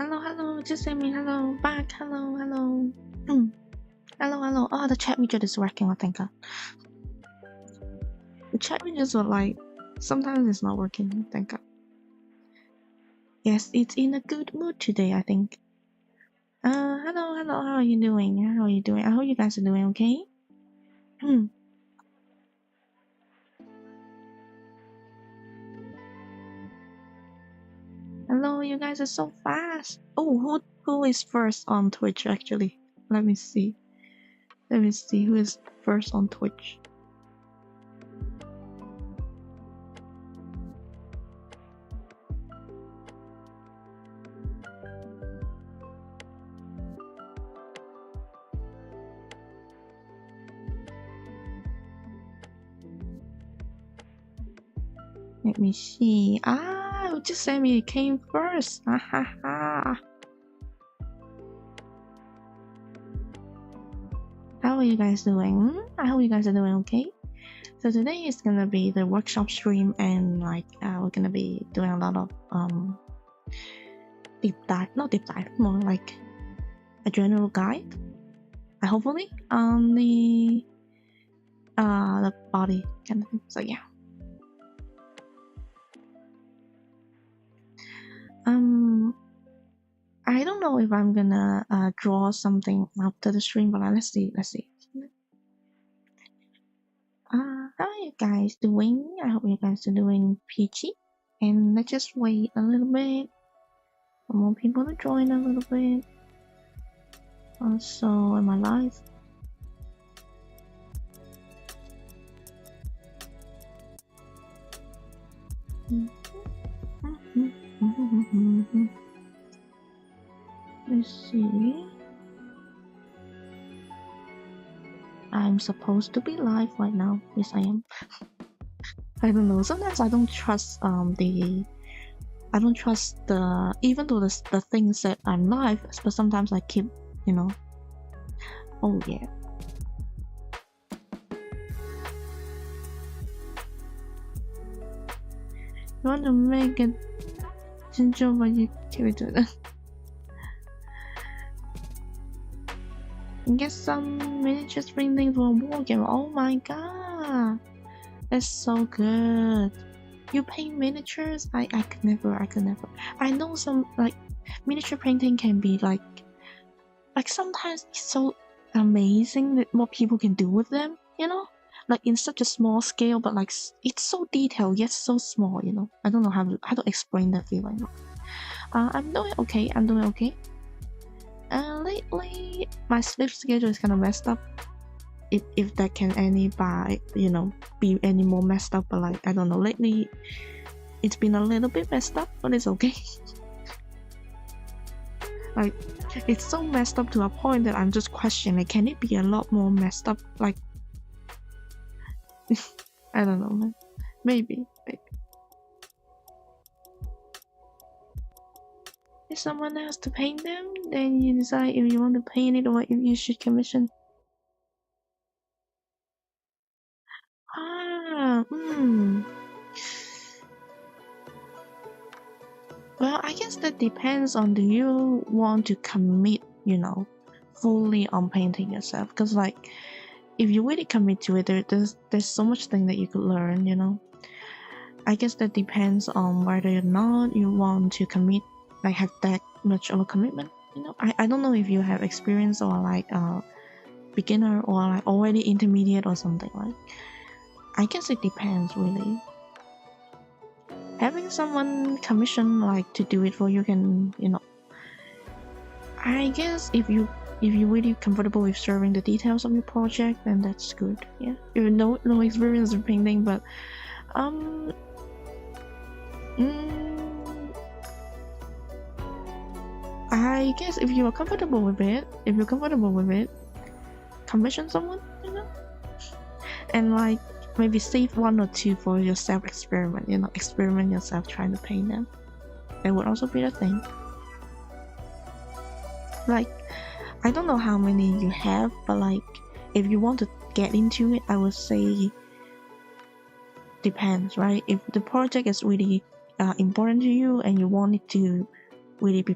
hello, just send me hello, back, hello. Hello. Oh, the chat widget is working, I think. The chat widgets are like, sometimes it's not working, thank God. Yes, it's in a good mood today, I think. Hello, how are you doing? I hope you guys are doing okay. Hello, you guys are so fast. Oh, who is first on Twitch actually? Let me see who is first on Twitch. Let me see. Just send me came first. How are you guys doing? I hope you guys are doing okay. So today is gonna be the workshop stream, and like we're gonna be doing a lot of not deep dive, more like a general guide. Hopefully on the body kind of thing. So yeah. I don't know if I'm gonna draw something after the stream, but let's see. How are you guys doing? I hope you guys are doing peachy. And let's just wait a little bit for more people to join a little bit. Also, am I live? Let's see. I'm supposed to be live right now. Yes, I am. I don't know. Sometimes I don't trust even though the things that I'm live, but sometimes I keep, Oh yeah. You want to make it ginger, but you can't do that. Get some miniature spring things for a war game. Oh my god, that's so good. You paint miniatures? I could never. I know some like miniature painting can be like sometimes it's so amazing that what people can do with them, like in such a small scale, but like it's so detailed yet so small, I don't know how to explain that feeling. I'm doing okay. Lately my sleep schedule is kind of messed up, if that can be any more messed up, but like I don't know, lately it's been a little bit messed up, but it's okay. Like it's so messed up to a point that I'm just questioning, can it be a lot more messed up? Like I don't know, man. Maybe. If someone else to paint them, then you decide if you want to paint it or if you should commission. Well, I guess that depends on, do you want to commit, fully on painting yourself? Because like, if you really commit to it, there's so much thing that you could learn, I guess that depends on whether or not you want to commit, like have that much of a commitment. I don't know if you have experience or like beginner or like already intermediate or something. Like I guess it depends really. Having someone commission like to do it for you can, I guess if you really comfortable with serving the details of your project, then that's good. Yeah, you no experience in painting, but I guess if you're comfortable with it, commission someone, and like maybe save 1 or 2 for yourself experiment, experiment yourself trying to paint them. That would also be the thing. Like, I don't know how many you have, but like, if you want to get into it, I would say depends, right? If the project is really important to you and you want it to really be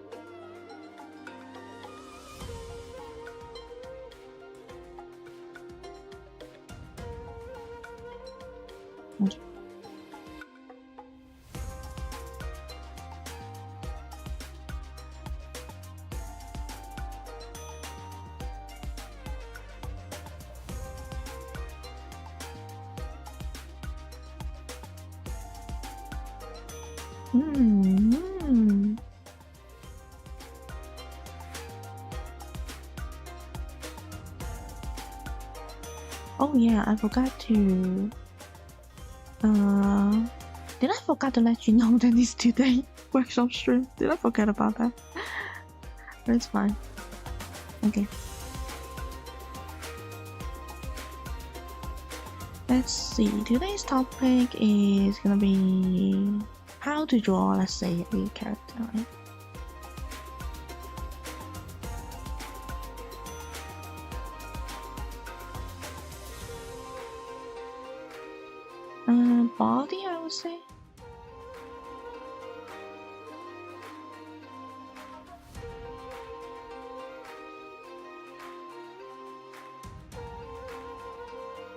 Okay. Oh yeah, I forgot to. Did I forget to let you know that it's today workshop stream? Did I forget about that? That's fine. Okay. Let's see. Today's topic is gonna be how to draw, let's say, a character. Right? Body, I would say.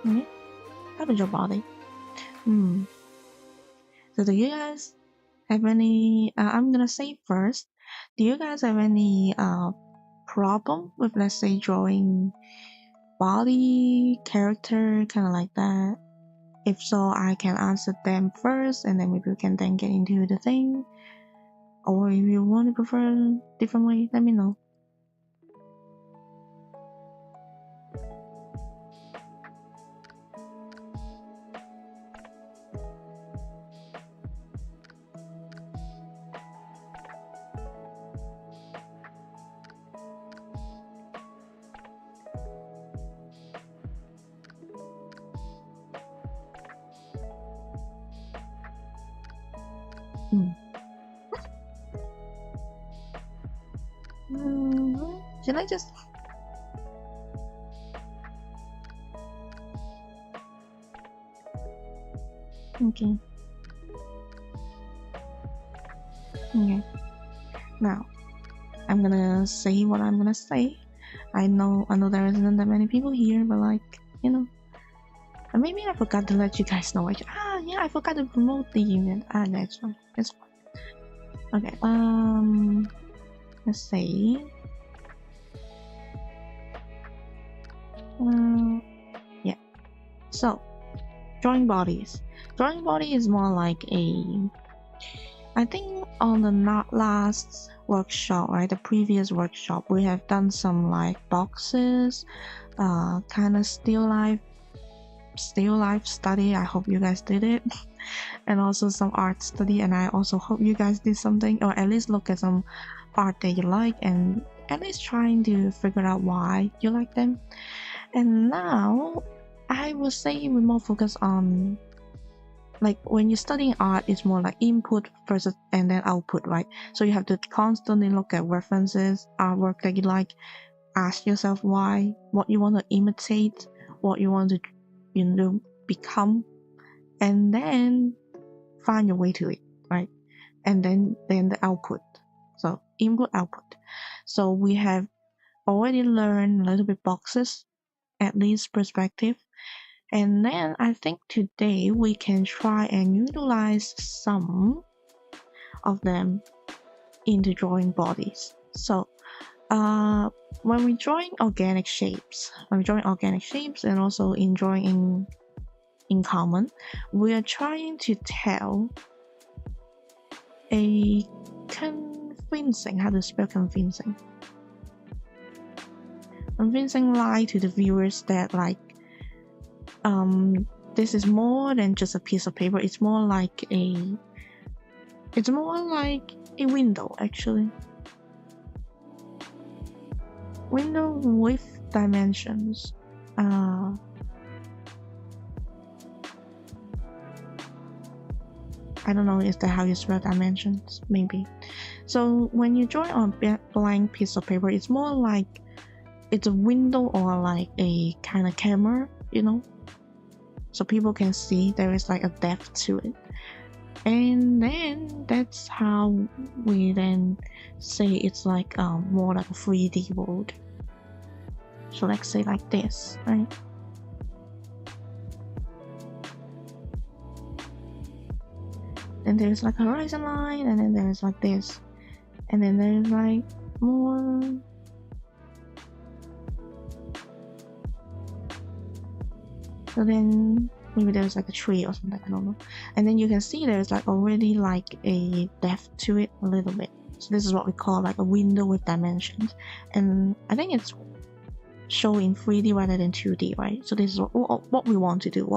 Okay. How to draw body? So do you guys have any? I'm gonna say first. Do you guys have any problem with, let's say, drawing body, character, kind of like that? If so, I can answer them first, and then maybe we can then get into the thing. Or if you want to prefer a different way, let me know. Should I just... Okay. Okay. Now, I'm gonna say what I'm gonna say. I know there isn't that many people here, but like, you know. And maybe I forgot to let you guys know. Yeah, I forgot to promote the event. That's fine. That's fine. Okay. Let's see. Yeah. So, drawing bodies. Drawing body is more like a... I think on the last workshop, right, the previous workshop, we have done some like boxes, kind of still life study. I hope you guys did it. And also some art study, and I also hope you guys did something, or at least look at some art that you like, and at least trying to figure out why you like them. And now I would say we're more focused on, like, when you're studying art, it's more like input versus and then output, right? So you have to constantly look at references, artwork that you like, ask yourself why, what you want to imitate, what you want to, become, and then find your way to it, right? And then the output. So input, output. So we have already learned a little bit boxes, at least perspective. And then I think today we can try and utilize some of them into drawing bodies. So when we're drawing organic shapes, and also in drawing in common, we are trying to tell a convincing, how to spell convincing lie to the viewers that, like, this is more than just a piece of paper. It's more like a window, actually. Window with dimensions. I don't know, is that how you spell dimensions? Maybe. So when you draw on a blank piece of paper, it's more like it's a window or like a kind of camera, so people can see there is like a depth to it. And then that's how we then say it's like more like a 3D world. So let's say like this, right? then there's like a horizon line, and then there's like this, and then there's like more. So then maybe there's like a tree or something, I don't know. And then you can see there's like already like a depth to it a little bit. So this is what we call like a window with dimensions, and I think it's shown in 3D rather than 2D, right? So this is what we want to do,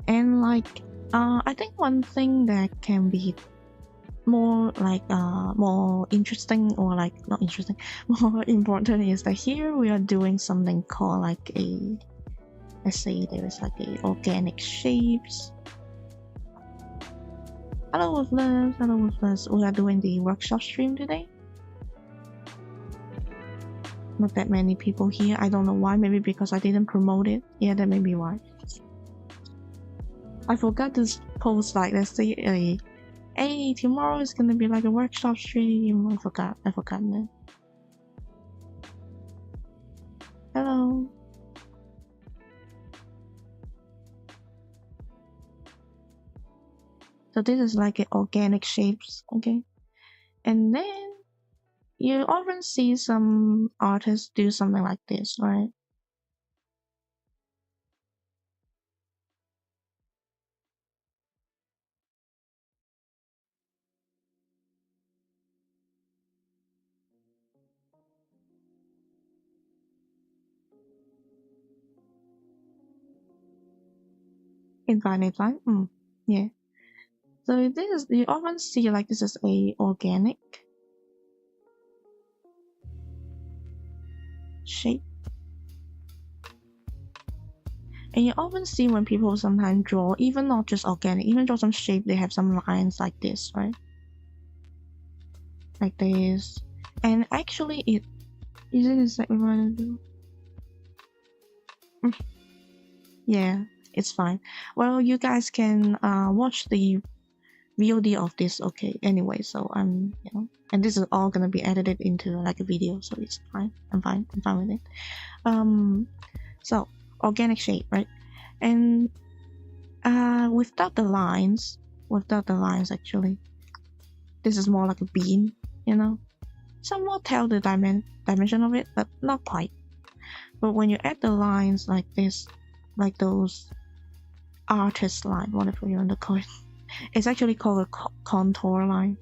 and like I think one thing that can be more like more interesting, or like not interesting, more important, is that here we are doing something called like a, let's say there is like a organic shapes. Hello Wolfless, we are doing the workshop stream today. Not that many people here, I don't know why, maybe because I didn't promote it. Yeah, that may be why. I forgot to post like, let's say a, hey, tomorrow is gonna be like a workshop stream. I forgot that. Hello. So this is like an organic shapes, okay? And then you often see some artists do something like this, right? Infinite line, yeah. So this is, you often see like this is a organic shape. And you often see when people sometimes draw, even not just organic, even draw some shape, they have some lines like this, right? Like this. And actually it isn't exactly what I do. Yeah, it's fine. Well, you guys can watch the VOD of this, okay? Anyway, so I'm, you know, and this is all gonna be edited into like a video, so it's fine. I'm fine with it. So organic shape, right? And without the lines actually, this is more like a bean, you know. Somewhat tell the dimension of it, but not quite. But when you add the lines like this, like those artist line, whatever you want to call it, it's actually called a contour line.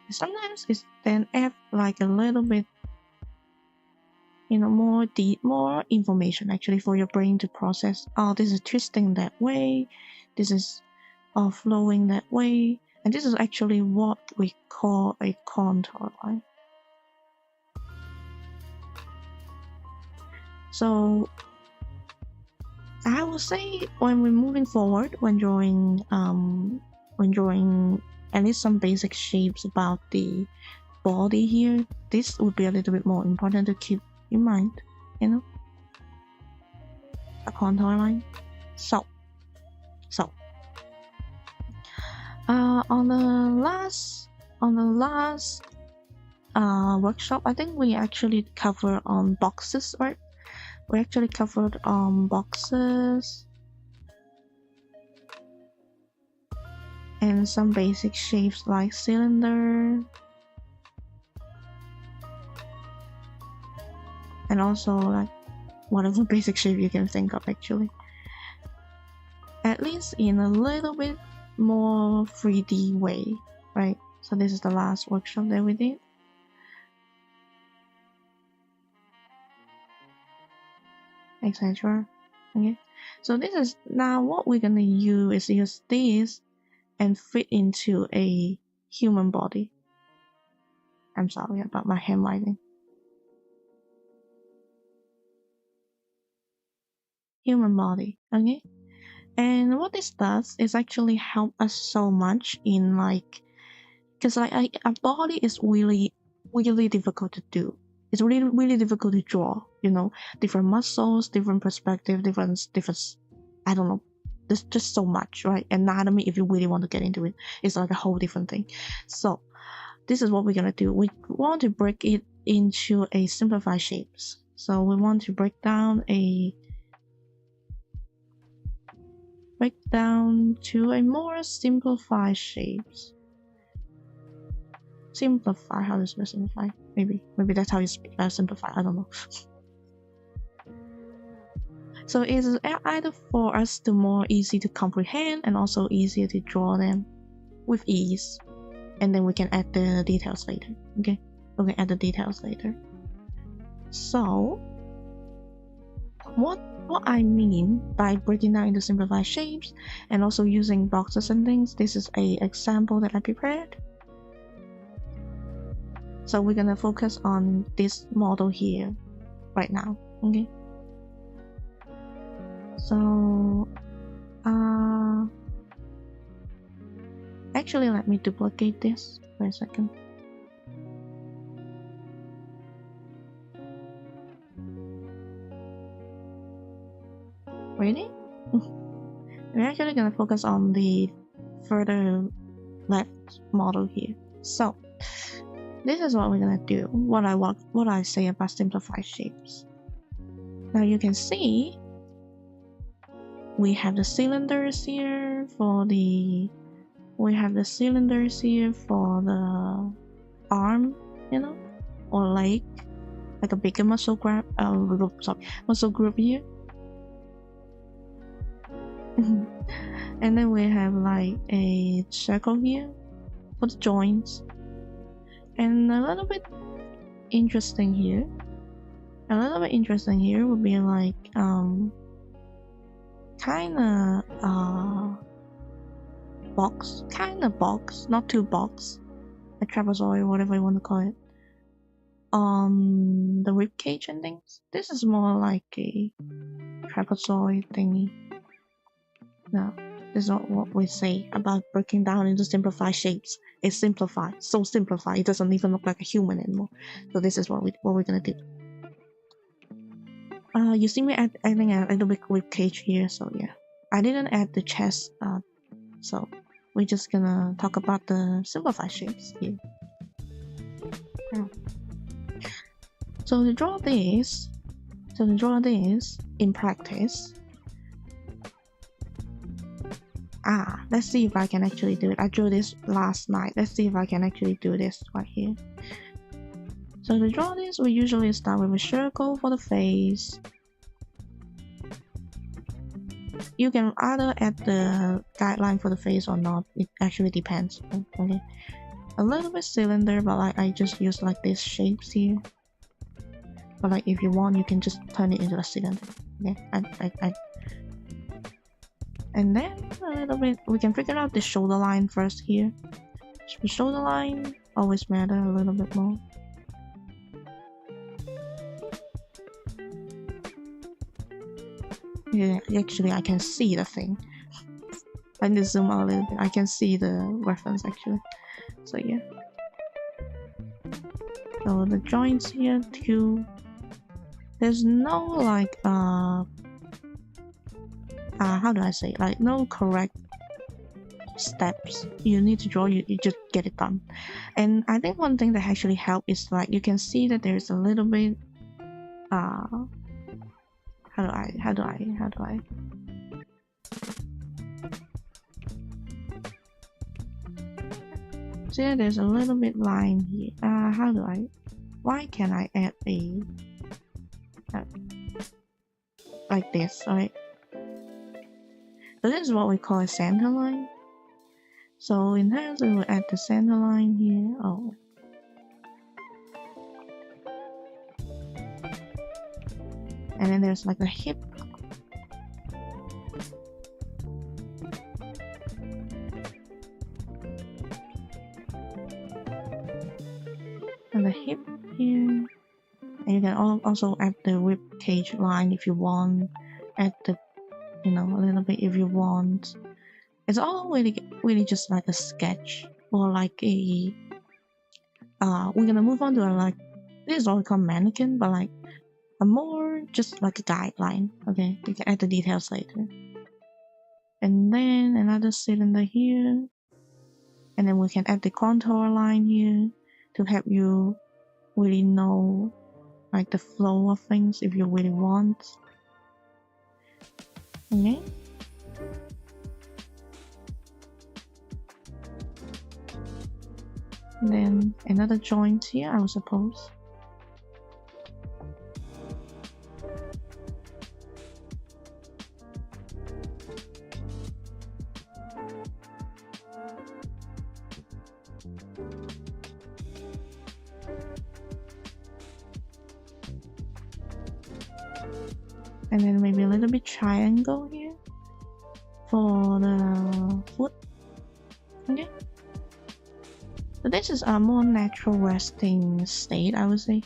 Sometimes it's then add like a little bit, you know, more information actually for your brain to process. Oh, this is twisting that way, this is flowing that way, and this is actually what we call a contour line. So I would say when we're moving forward, when drawing at least some basic shapes about the body here, this would be a little bit more important to keep in mind, you know, a contour line. So on the last workshop, I think we actually covered on boxes, right? We actually covered boxes and some basic shapes like cylinder, and also like whatever basic shape you can think of actually, at least in a little bit more 3D way, right? So this is the last workshop that we did. Etc. Okay, so this is now what we're gonna use this and fit into a human body. I'm sorry about my handwriting. Human body, okay? And what this does is actually help us so much in like, because like a body is really difficult to do. It's really difficult to draw, you know, different muscles, different perspective, different I don't know, there's just so much, right? Anatomy, if you really want to get into it, it's like a whole different thing. So this is what we're gonna do. We want to break it into a simplified shapes. So we want to break down break down to a more simplified shapes. Simplify, how does it simplify? Maybe that's how you simplify, I don't know. So it's either for us to more easy to comprehend and also easier to draw them with ease. And then we can add the details later, okay? We can add the details later. So, what I mean by breaking down into simplified shapes and also using boxes and things, this is a example that I prepared. So we're gonna focus on this model here right now, okay? So, actually let me duplicate this for a second. Really? We're actually gonna focus on the further left model here. So, this is what we're gonna do. What I say about simplified shapes. Now you can see we have the cylinders here for the arm, you know, or leg, like a bigger muscle group here. And then we have like a circle here for the joints, and a little bit interesting here would be like box, not too box, a trapezoid, whatever you want to call it, on the rib cage and things. This is more like a trapezoid thingy. No, this is not what we say about breaking down into simplified shapes. It's simplified, so simplified it doesn't even look like a human anymore. So this is what we're gonna do. You see me adding a little bit rib cage here, so yeah. I didn't add the chest, so we're just gonna talk about the simplified shapes here. So to draw this in practice, let's see if I can actually do it. I drew this last night. Let's see if I can actually do this right here. So to draw this, we usually start with a circle for the face. You can either add the guideline for the face or not. It actually depends. Okay, a little bit cylinder, but like I just use like these shapes here. But like if you want, you can just turn it into a cylinder. Okay, and then a little bit, we can figure out the shoulder line first here. The shoulder line always matter a little bit more. Yeah, actually I can see the thing. I need to zoom out a little bit. I can see the reference actually. So yeah. So the joints here too. There's no like how do I say, like no correct steps you need to draw. You just get it done. And I think one thing that actually helps is like you can see that there's a little bit how do I see, there's a little bit line here. Why can I add a like this, right? So this is what we call a center line. So in terms, we will add the center line here. Oh, and then there's like a hip. And the hip here. And you can also add the rib cage line if you want. Add the, a little bit if you want. It's all really just like a sketch or like a. We're gonna move on to like, this is all called mannequin, but like a more just like a guideline. Okay, you can add the details later. And then another cylinder here, and then we can add the contour line here to help you really know like the flow of things if you really want. Okay. And then another joint here, I suppose. And then maybe a little bit triangle here for the foot. Okay. So this is a more natural resting state, I would say.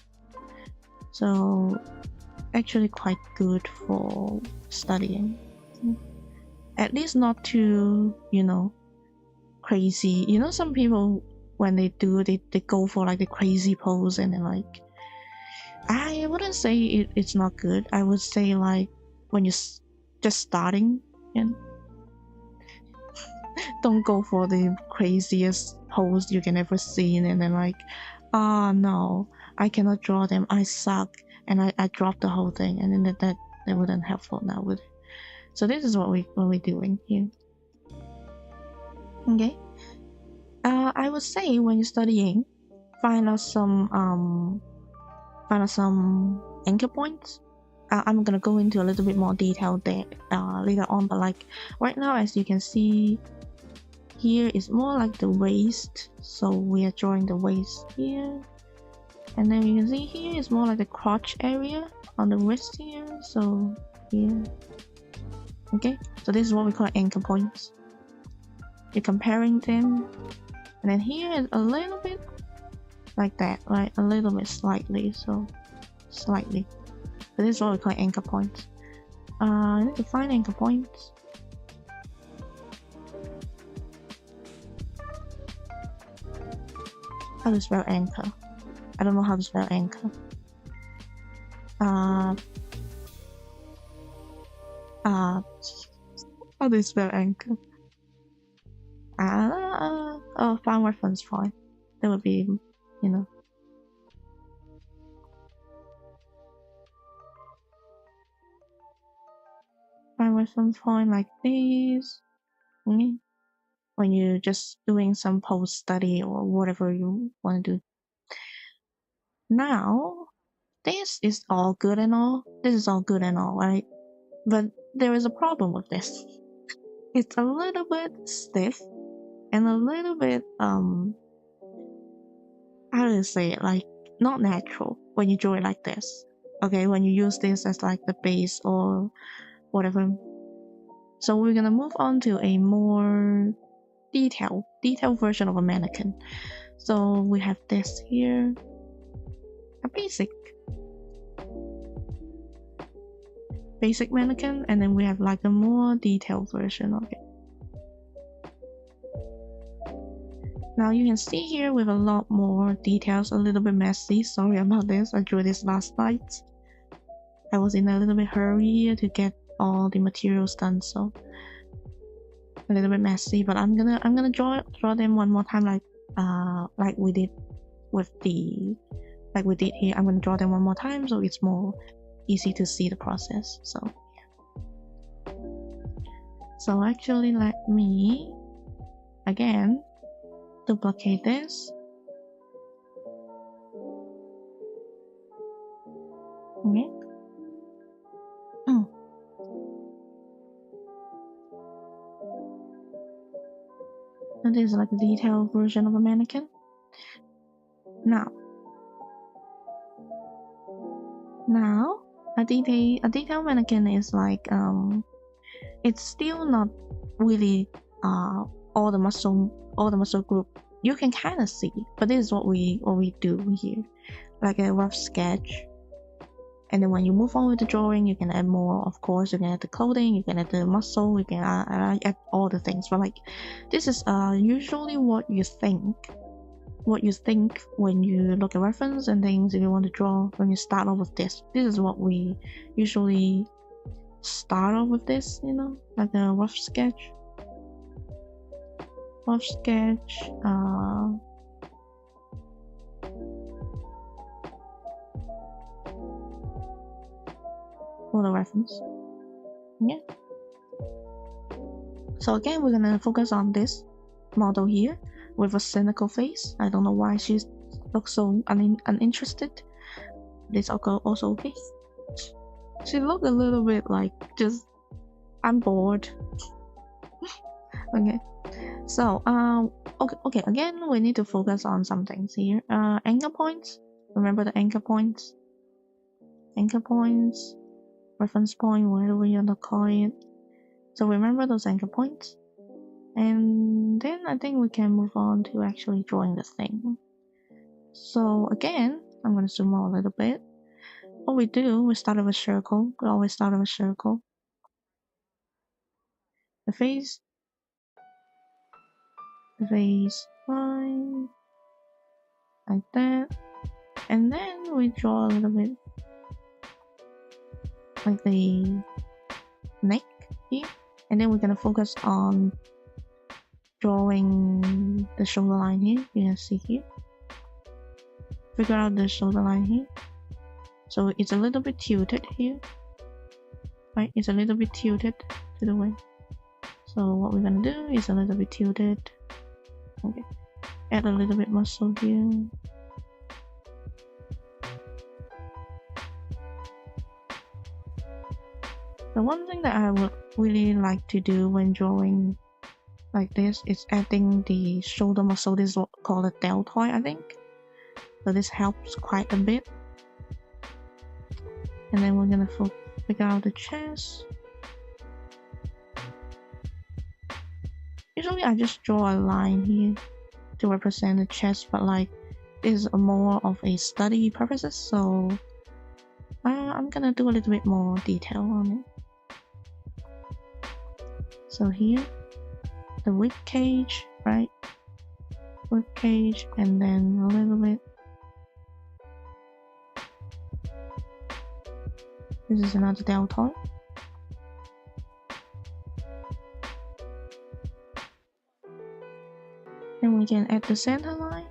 So actually quite good for studying. At least not too, crazy. Some people when they do, they go for like the crazy pose and then like, I wouldn't say it's not good. I would say like when you're just starting, and don't go for the craziest pose you can ever see and then like, no, I cannot draw them, I suck, and I dropped the whole thing, and then that wouldn't helpful now, would it? So this is what we're doing here. Okay. I would say when you're studying, find out some anchor points. I'm gonna go into a little bit more detail there later on, but like right now, as you can see, here is more like the waist, so we are drawing the waist here, and then you can see here is more like the crotch area on the wrist here, so here. Okay, so this is what we call anchor points. You're comparing them, and then here is a little bit like that, right? A little bit slightly, so slightly. But this is what we call anchor points. I need to find anchor points. How to spell anchor? I don't know how to spell anchor. How do you spell anchor? Oh, find reference point. That would be, find reference point like this. Okay. When you're just doing some post study or whatever you want to do. Now, this is all good and all. This is all good and all, right? But there is a problem with this. It's a little bit stiff and a little bit how do you say it, like not natural when you draw it like this. Okay, when you use this as like the base or whatever. So we're gonna move on to a more detailed version of a mannequin. So we have this here, a basic mannequin, and then we have like a more detailed version of it. Now you can see here with a lot more details, a little bit messy. Sorry about this, I drew this last night. I was in a little bit hurry here to get all the materials done, so a little bit messy. But I'm gonna draw them one more time, like we did with like we did here. I'm gonna draw them one more time so it's more easy to see the process. So actually, let me again duplicate this. Okay. And this is like a detailed version of a mannequin. Now a detailed mannequin is like it's still not really all the muscle group you can kind of see, but this is what we do here, like a rough sketch. And then when you move on with the drawing, you can add more. Of course, you can add the clothing, you can add the muscle, you can add all the things. But like, this is usually what you think when you look at reference and things. If you want to draw, when you start off with this is what we usually start off with. This, like a rough sketch. For the reference. Yeah. So again, we're gonna focus on this model here. with a cynical face. I don't know why she looks so uninterested. This also okay. She looked a little bit like just I'm bored. Okay. So okay. Again, we need to focus on some things here. Anchor points. Remember the anchor points. Anchor points, reference point, whatever you want to call it. So remember those anchor points. And then I think we can move on to actually drawing the thing. So again, I'm going to zoom out a little bit. What we do, we start with a circle. We always start with a circle. The face, line, like that. And then we draw a little bit like the neck here. And then we're going to focus on drawing the shoulder line here. You can see here. Figure out the shoulder line here. So it's a little bit tilted here. Right? It's a little bit tilted to the way. So what we're gonna do is a little bit tilted. Okay. Add a little bit muscle here. The one thing that I would really like to do when drawing like this is adding the shoulder muscle. This is called a deltoid, I think. So this helps quite a bit. And then we're gonna figure out the chest. Usually I just draw a line here to represent the chest, but like this is more of a study purposes, so I'm gonna do a little bit more detail on it. So here, the rib cage, right? Rib cage, and then a little bit. This is another deltoid. Then we can add the center line.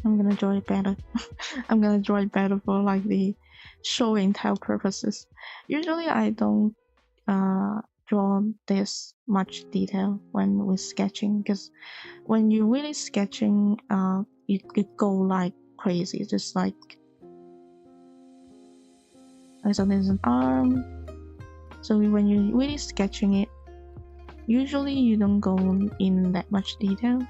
I'm gonna draw it better. I'm gonna draw it better for like the show and tell purposes. Usually I don't draw this much detail when we're sketching, because when you're really sketching, you could go like crazy, just like so there's an arm. So when you're really sketching it, usually you don't go in that much detail.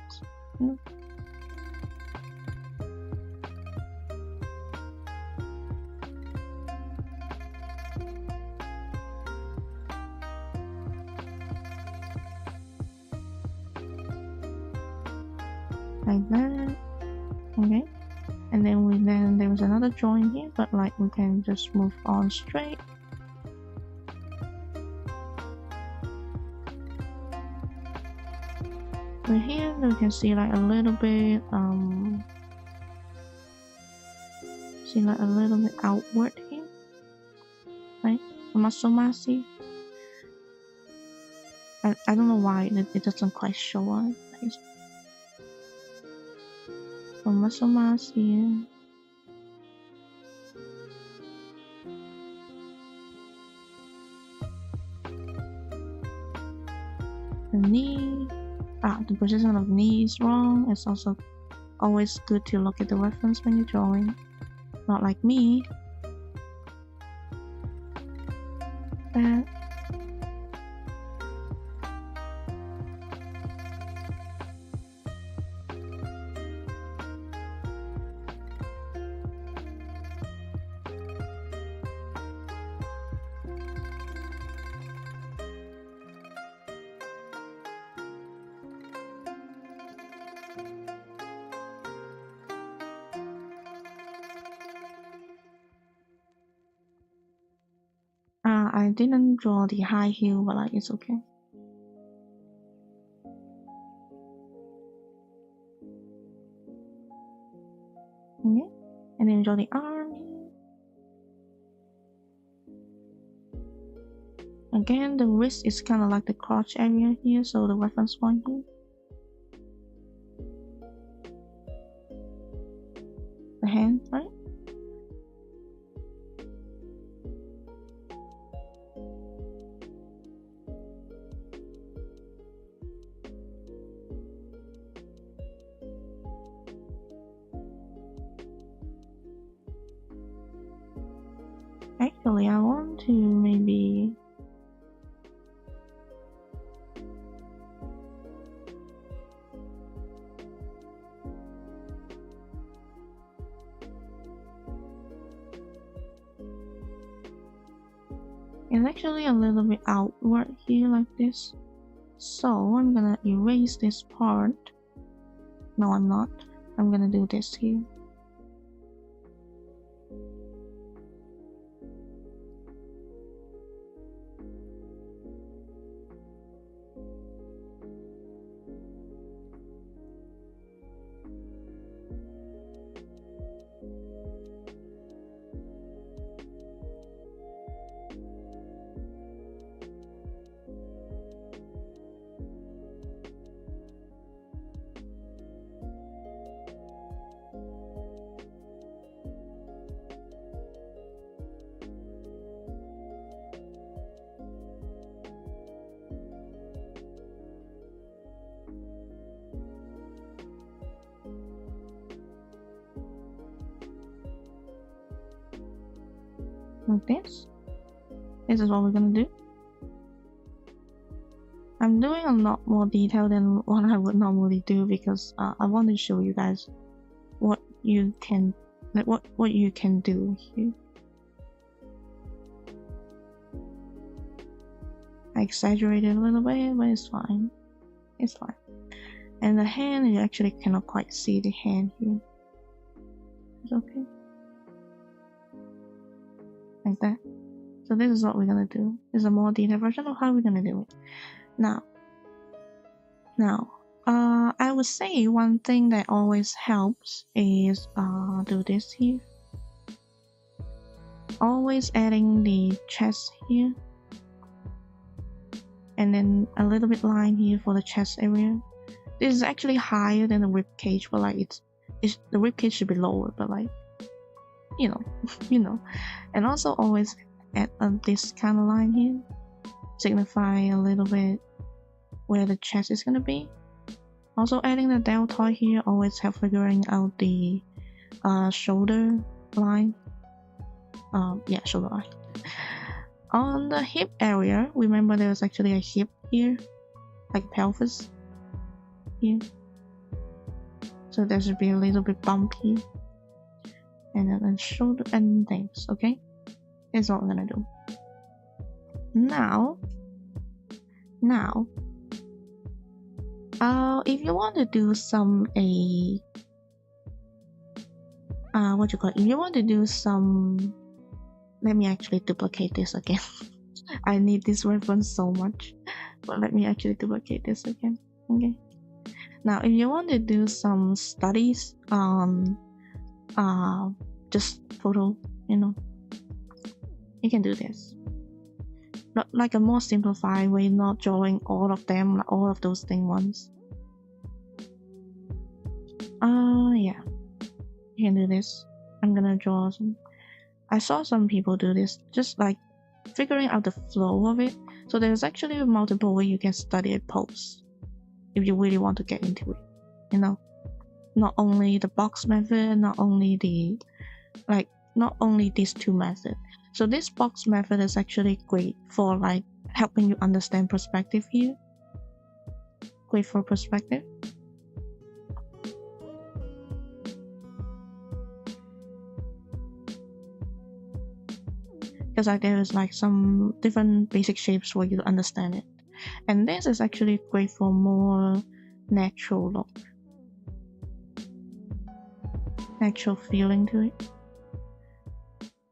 Like that. Okay. And then there was another joint here, but like we can just move on straight. Right here we can see like a little bit outward here. Right? The muscle mass here. I don't know why it doesn't quite show up. So muscle mass here. The knee. The position of knee is wrong. It's also always good to look at the reference when you're drawing. Not like me. That. I didn't draw the high heel, but like it's okay. Okay, and then draw the arm here. Again, the wrist is kind of like the crotch area here, so the reference point here. The hand, right? Actually, I want to maybe it's actually a little bit outward here like this. So I'm gonna erase this part. No, I'm not. I'm gonna do this here. Like this. This is what we're gonna do. I'm doing a lot more detail than what I would normally do because I want to show you guys what you can, like what you can do here. I exaggerated a little bit, but it's fine. It's fine. And the hand, you actually cannot quite see the hand here. It's okay. Like that. So this is what we're gonna do. This is a more detailed version of how we're gonna do it. Now, I would say one thing that always helps is do this here. Always adding the chest here, and then a little bit line here for the chest area. This is actually higher than the rib cage, but like it's the rib cage should be lower, but like you know. And also always add this kind of line here, signify a little bit where the chest is gonna be. Also adding the deltoid here always help figuring out the shoulder line. Yeah, shoulder line. On the hip area, remember there's actually a hip here, like pelvis here. So there should be a little bit bumpy. And then shoulder and things, okay? That's what we're gonna do. Now, if you want to do some if you want to do some, let me actually duplicate this again. I need this reference so much, but let me actually duplicate this again. Okay. Now, if you want to do some studies on just photo, you can do this. Not like a more simplified way, not drawing all of them, like all of those things once. Yeah, you can do this. I'm gonna draw some. I saw some people do this, just like figuring out the flow of it. So there's actually multiple ways you can study a pose if you really want to get into it. Not only the box method, not only these two methods. So this box method is actually great for like helping you understand perspective here. Great for perspective. Because like there is like some different basic shapes for you to understand it. And this is actually great for more natural look. Natural feeling to it.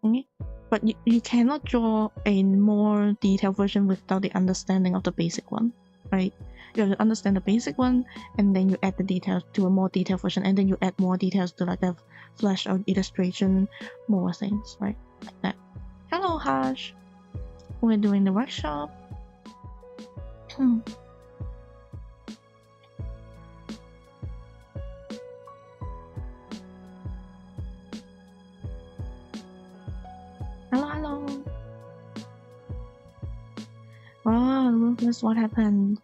Okay? But you cannot draw a more detailed version without the understanding of the basic one, right? You have to understand the basic one, and then you add the details to a more detailed version, and then you add more details to like the flash or illustration, more things, right? Like that. Hello, Harsh. we're doing the workshop. Hello. Oh, Ruthless, what happened?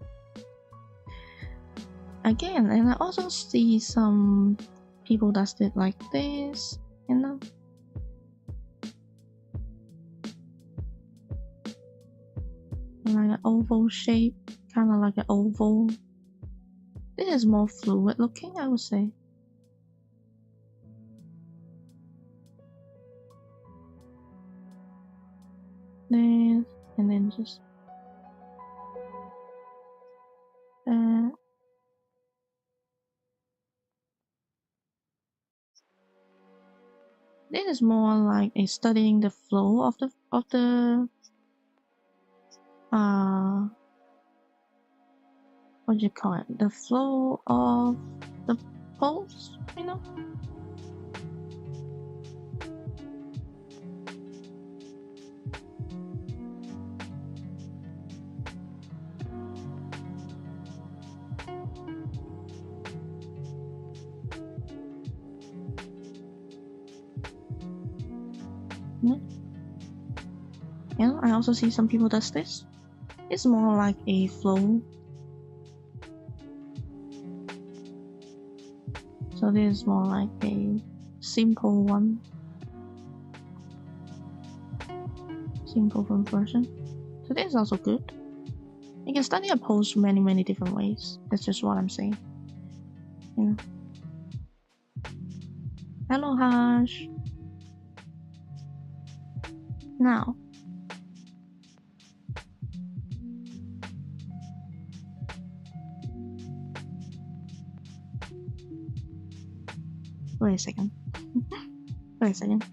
Again, and I also see some people that did like this, you know? Like an oval shape, kind of like an oval. This is more fluid looking, I would say. This, and then just that. This is more like a studying the flow of the what do you call it? The flow of the pulse, you know? Yeah, I also see some people does this. It's more like a flow. So this is more like a simple one. Simple version. So this is also good. You can study a pose many different ways. That's just what I'm saying. Yeah. Hello, Hash. Now, wait a second. Wait a second.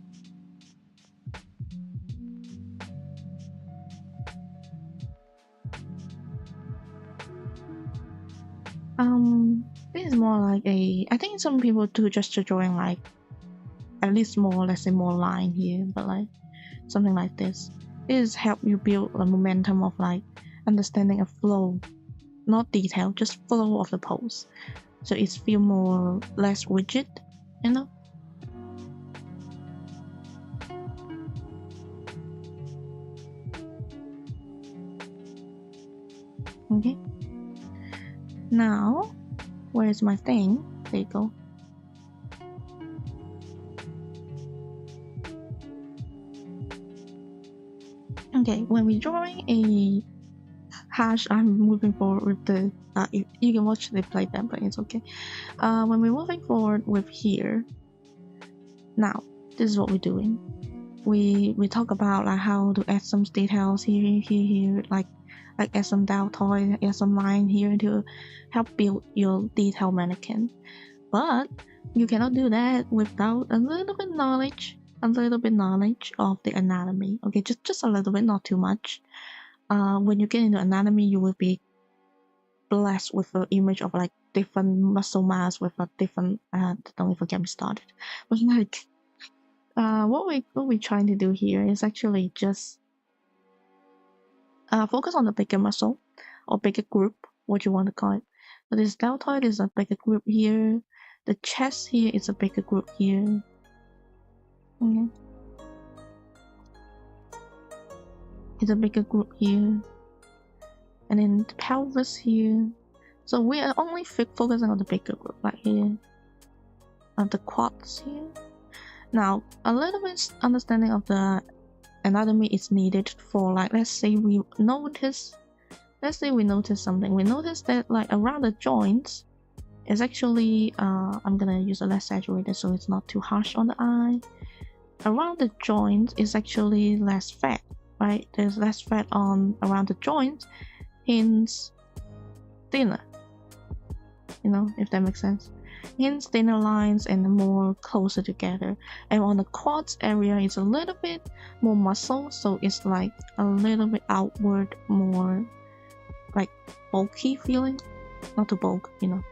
This is more like a. I think some people do just drawing like at least more, let's say more line here, but like something like this. This help you build a momentum of like understanding a flow, not detail, just flow of the pose. So it's feel more less rigid, you know. Okay. Now, where is my thing? There you go. Okay, when we're drawing a hash, I'm moving forward with the. You can watch the play them, but it's okay. When we're moving forward with here, now this is what we're doing. We talk about like how to add some details here, like add some deltoid, add some line here to help build your detail mannequin. But you cannot do that without a little bit knowledge of the anatomy. Okay, just a little bit, not too much. When you get into anatomy, you will be blessed with an image of like different muscle mass with a different. Don't even get me started. But like, what we're trying to do here is actually just focus on the bigger muscle or bigger group, what you want to call it. So this deltoid is a bigger group here. The chest here is a bigger group here. Okay. It's a bigger group here. And then the pelvis here. So we are only focusing on the bigger group right here. And the quads here. Now, a little bit understanding of the anatomy is needed for like, let's say we notice something. We notice that like around the joints is actually I'm gonna use a less saturated so it's not too harsh on the eye. Around the joints is actually less fat, right? There's less fat on around the joints, hence thinner. You know, if that makes sense. Hence thinner lines and more closer together. And on the quads area, it's a little bit more muscle, so it's like a little bit outward, more like bulky feeling, not too bulk, you know.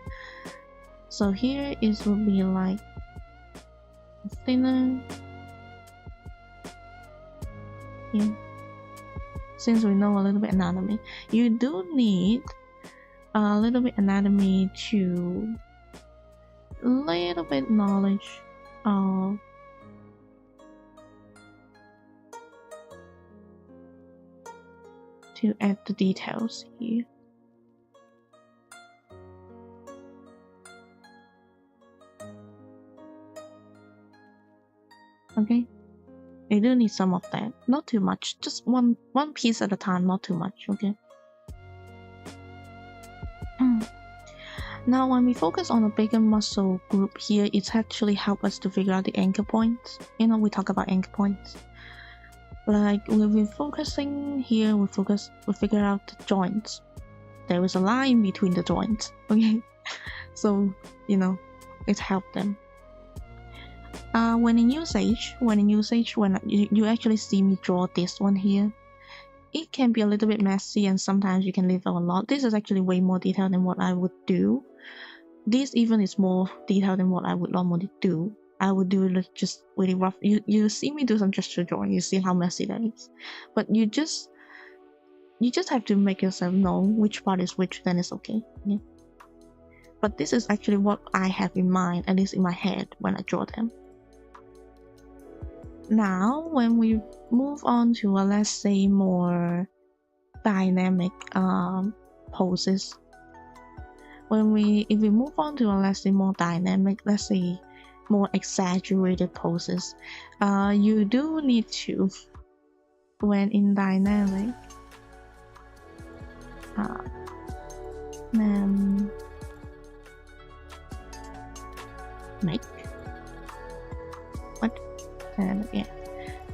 So here it will be like thinner. Yeah. since we know a little bit anatomy, you do need a little bit anatomy to little bit knowledge of to add the details here. Okay, you do need some of that, not too much, just one piece at a time, not too much. Okay. Now when we focus on a bigger muscle group here, it's actually help us to figure out the anchor points. You know, we talk about anchor points. Like when we're focusing here, we figure out the joints. There is a line between the joints. Okay, so you know, it helped them. When in usage, when you actually see me draw this one here, it can be a little bit messy and sometimes you can leave out a lot. This is actually way more detailed than what I would do. This even is more detailed than what I would normally do. I would do it just really rough. You see me do some gesture drawing, you see how messy that is. But you just have to make yourself know which part is which, then it's okay. Yeah. But this is actually what I have in mind, at least in my head, when I draw them. Now, when we move on to a, let's say, more dynamic poses, if we move on to a, let's say, more dynamic, let's say more exaggerated poses, you do need to, when in dynamic,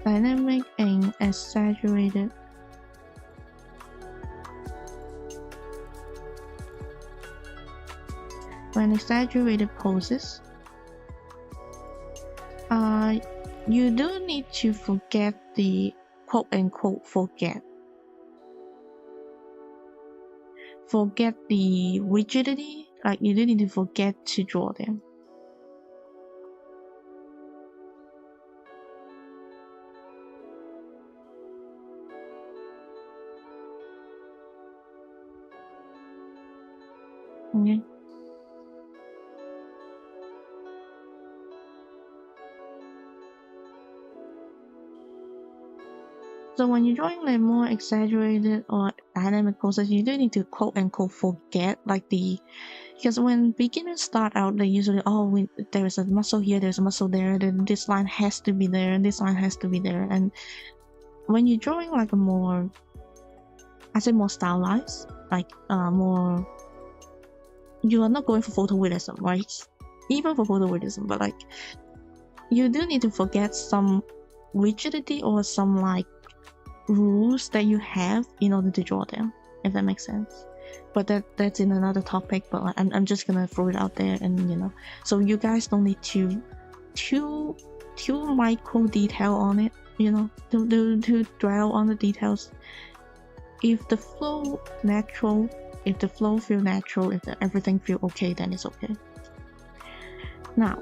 dynamic and exaggerated. When exaggerated poses, you do need to forget the quote-unquote forget the rigidity. Like you do need to forget to draw them. Okay. So when you're drawing like more exaggerated or dynamic poses, you do need to quote-unquote forget like because when beginners start out, they usually, there is a muscle here, there's a muscle there, then this line has to be there, and this line has to be there. And when you're drawing like a more, I say more stylized, like more, you are not going for photorealism, right? Even for photorealism, but like you do need to forget some rigidity or some like rules that you have in order to draw them, if that makes sense. But that's in another topic, but like, I'm just gonna throw it out there, and you know, so you guys don't need to too micro detail on it, you know, to dwell on the details. If the flow natural, if the flow feel natural, if everything feel okay, then it's okay. Now,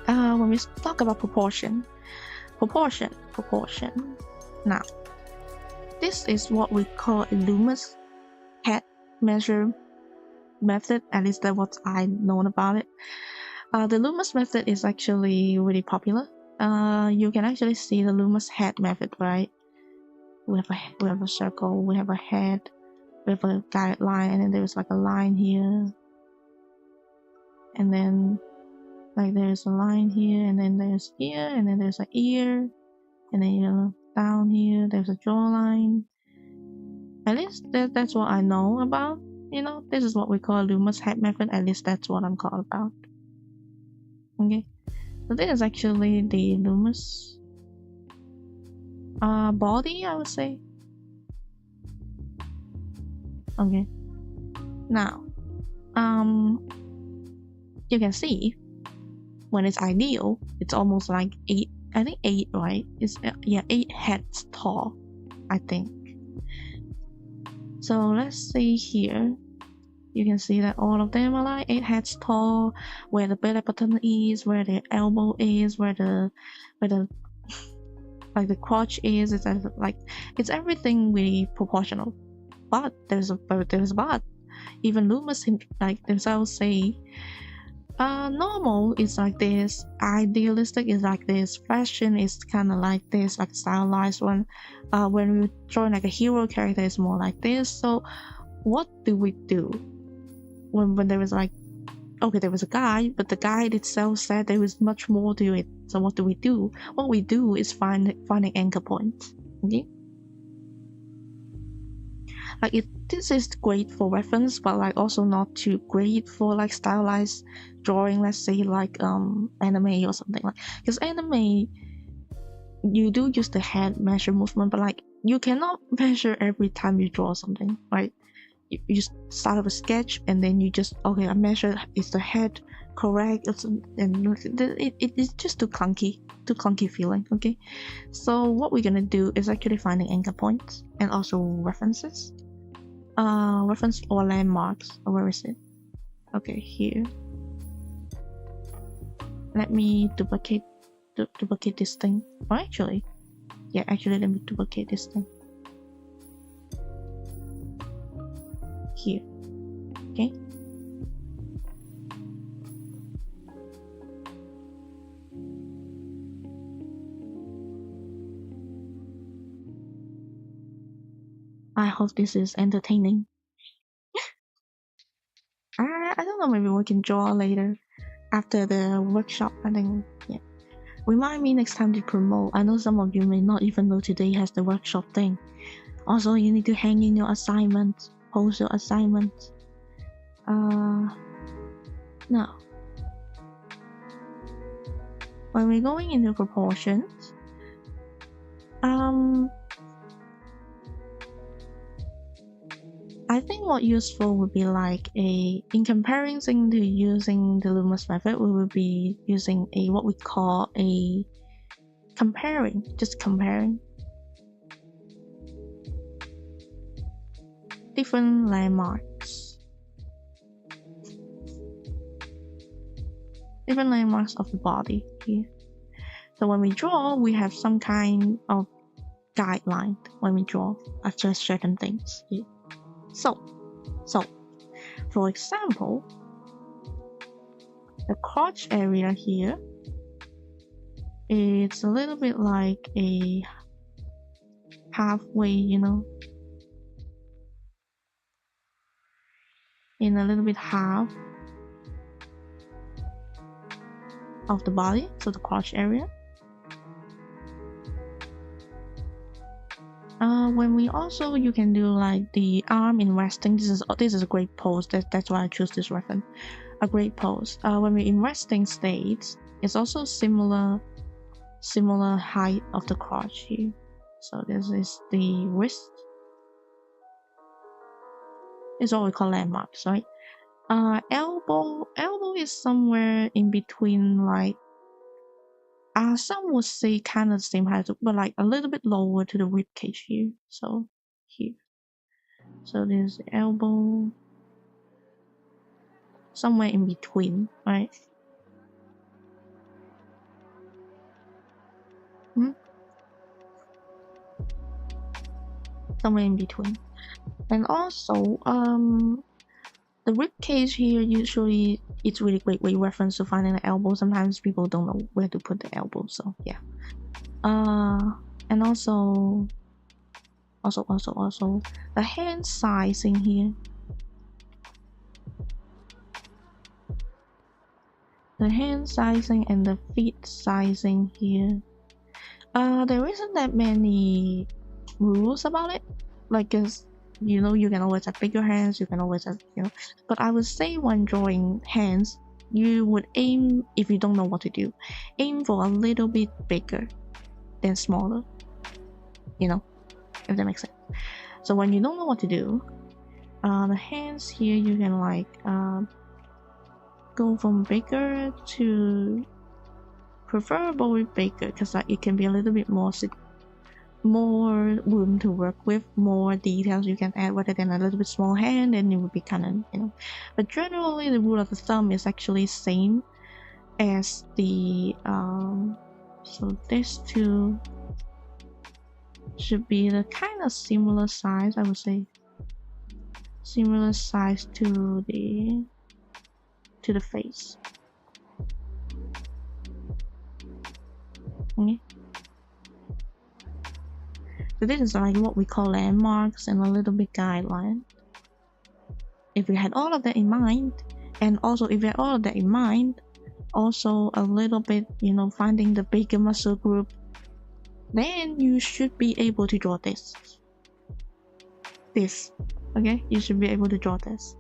when we talk about proportion. Now, this is what we call a Loomis head measure method. At least that's what I know about it. The Loomis method is actually really popular. You can actually see the Loomis head method, right? We have a circle, we have a head, we have a guideline, and then there's like a line here, and then like there's a line here, and then there's here, and then there's an ear, and then you know, down here there's a jawline. At least that's what I know about. You know, this is what we call a Loomis head method. At least that's what I'm called about. Okay, so this is actually the Loomis body, I would say. Okay, now you can see when it's ideal, it's almost like 8, I think 8, right? It's 8 heads tall, I think. So let's see here, you can see that all of them are like 8 heads tall, where the belly button is, where the elbow is, where the like the crotch is. It's like it's everything really proportional. But there's a but. Even Loomis like themselves say, normal is like this, idealistic is like this, fashion is kind of like this, like stylized one. When we draw like a hero character, is more like this. So what do we do when there was like, okay, there was a guide, but the guide itself said there was much more to it. So what do we do? What we do is finding anchor points. Okay, like this is great for reference, but like also not too great for like stylized drawing. Let's say like anime or something, like, because anime you do use the head measure movement, but like you cannot measure every time you draw something, right? You just start up a sketch and then you just, okay, I measure, is the head correct? And it's just too clunky feeling. Okay, so what we're gonna do is actually finding anchor points and also references, reference or landmarks. Where is it? Okay, here. Let me duplicate this thing. Oh, actually, yeah, actually let me duplicate this thing here. Okay, I hope this is entertaining. I don't know, maybe we can draw later after the workshop. I think, yeah. Remind me next time to promote. I know some of you may not even know today has the workshop thing. Also, you need to hang in your assignments, post your assignments. Now, when we're going into proportions, I think what useful would be like in comparison to using the Loomis method, we would be using what we call a comparing, just comparing different landmarks. Different landmarks of the body here. So when we draw, we have some kind of guideline when we draw just certain things here. So, for example, the crotch area here, it's a little bit like a halfway, you know, in a little bit half of the body, so the crotch area. When we also, you can do like the arm in resting. This is a great pose. That's why I choose this reference. A great pose. When we're in resting states, it's also similar height of the crotch here. So this is the wrist. It's what we call landmarks, right? Elbow is somewhere in between, like some would say kind of the same height, but like a little bit lower to the rib cage here. So here. So there's the elbow. Somewhere in between, right? Somewhere in between. And also, the rib cage here, usually it's really great way reference to finding the elbow. Sometimes people don't know where to put the elbow, so yeah. And also the hand sizing here. The hand sizing and the feet sizing here. There isn't that many rules about it, like, cause you know, you can always have bigger hands, you can always have, you know, but I would say when drawing hands, you would aim, if you don't know what to do, aim for a little bit bigger than smaller, you know, if that makes sense. So when you don't know what to do, the hands here, you can like go from bigger to preferably bigger, because like it can be a little bit more room to work with, more details you can add, rather than a little bit small hand, and it would be kind of, you know. But generally, the rule of the thumb is actually same as the so this two should be the kind of similar size, I would say. Similar size to the face. Okay. So this is like what we call landmarks and a little bit guideline. If we had all of that in mind, and also if we had all of that in mind, also a little bit, you know, finding the bigger muscle group, then you should be able to draw this. Okay, you should be able to draw this.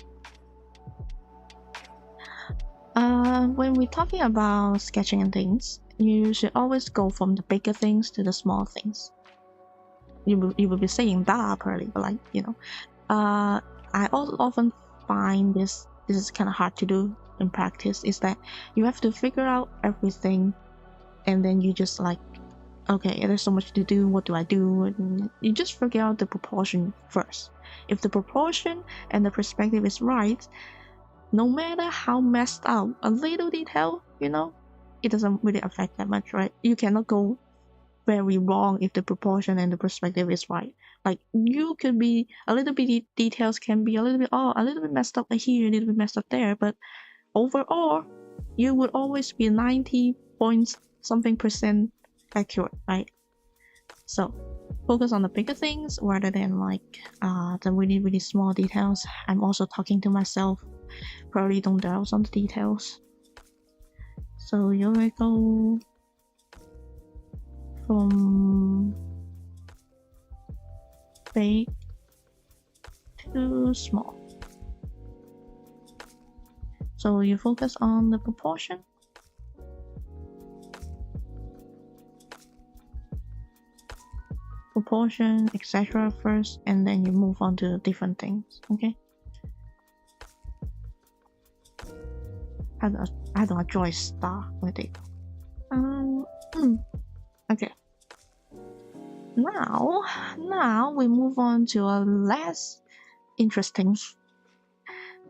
When we're talking about sketching and things, you should always go from the bigger things to the small things. You will be saying that probably, but like, you know, I also often find this is kind of hard to do in practice, is that you have to figure out everything, and then you just like, okay, there's so much to do, what do I do? And you just figure out the proportion first. If the proportion and the perspective is right, no matter how messed up a little detail, you know, it doesn't really affect that much, right? You cannot go very wrong if the proportion and the perspective is right. Like, you could be a little bit, details can be a little bit messed up here, a little bit messed up there, but overall you would always be 90 points something percent accurate, right? So focus on the bigger things rather than like the really small details. I'm also talking to myself, probably don't dwell on the details. So you will go from big to small. So you focus on the proportion. Etc. first, and then you move on to different things, okay? I don't enjoy star with it. Okay. Now we move on to a less interesting.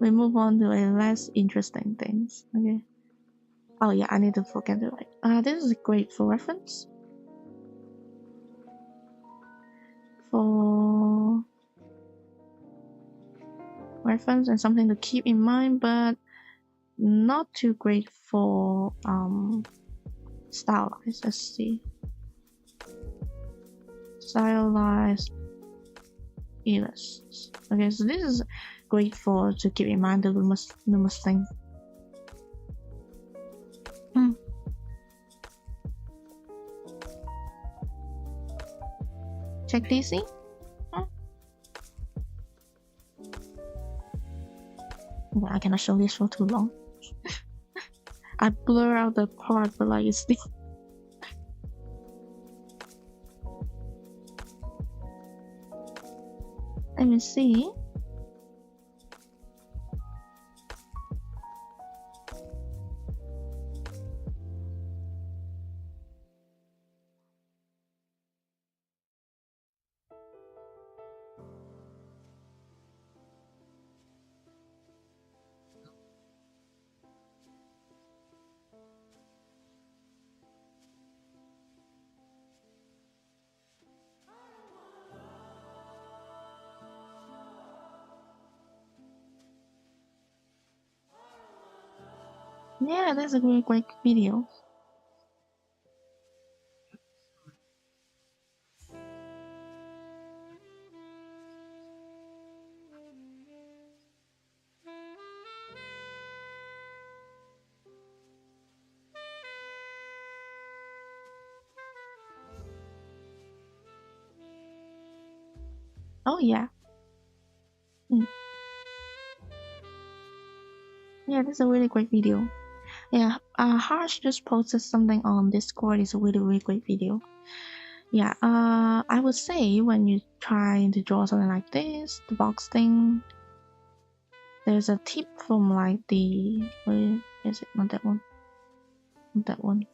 We move on to a less interesting things, okay? Oh yeah, I need to forget to write. This is great for reference. For reference and something to keep in mind, but not too great for stylized. Let's see. Stylized lists. Okay, so this is great for to keep in mind the numerous things. Check DC. Well, I cannot show this for too long. I blur out the part, but like it's still. Let me see. Yeah, that's a great video. Oh yeah. Yeah, that's a really great video. Yeah, Harsh just posted something on Discord. It's a really great video. Yeah, I would say when you try to draw something like this, the box thing, there's a tip from like the, where is it? Not that one. Not that one.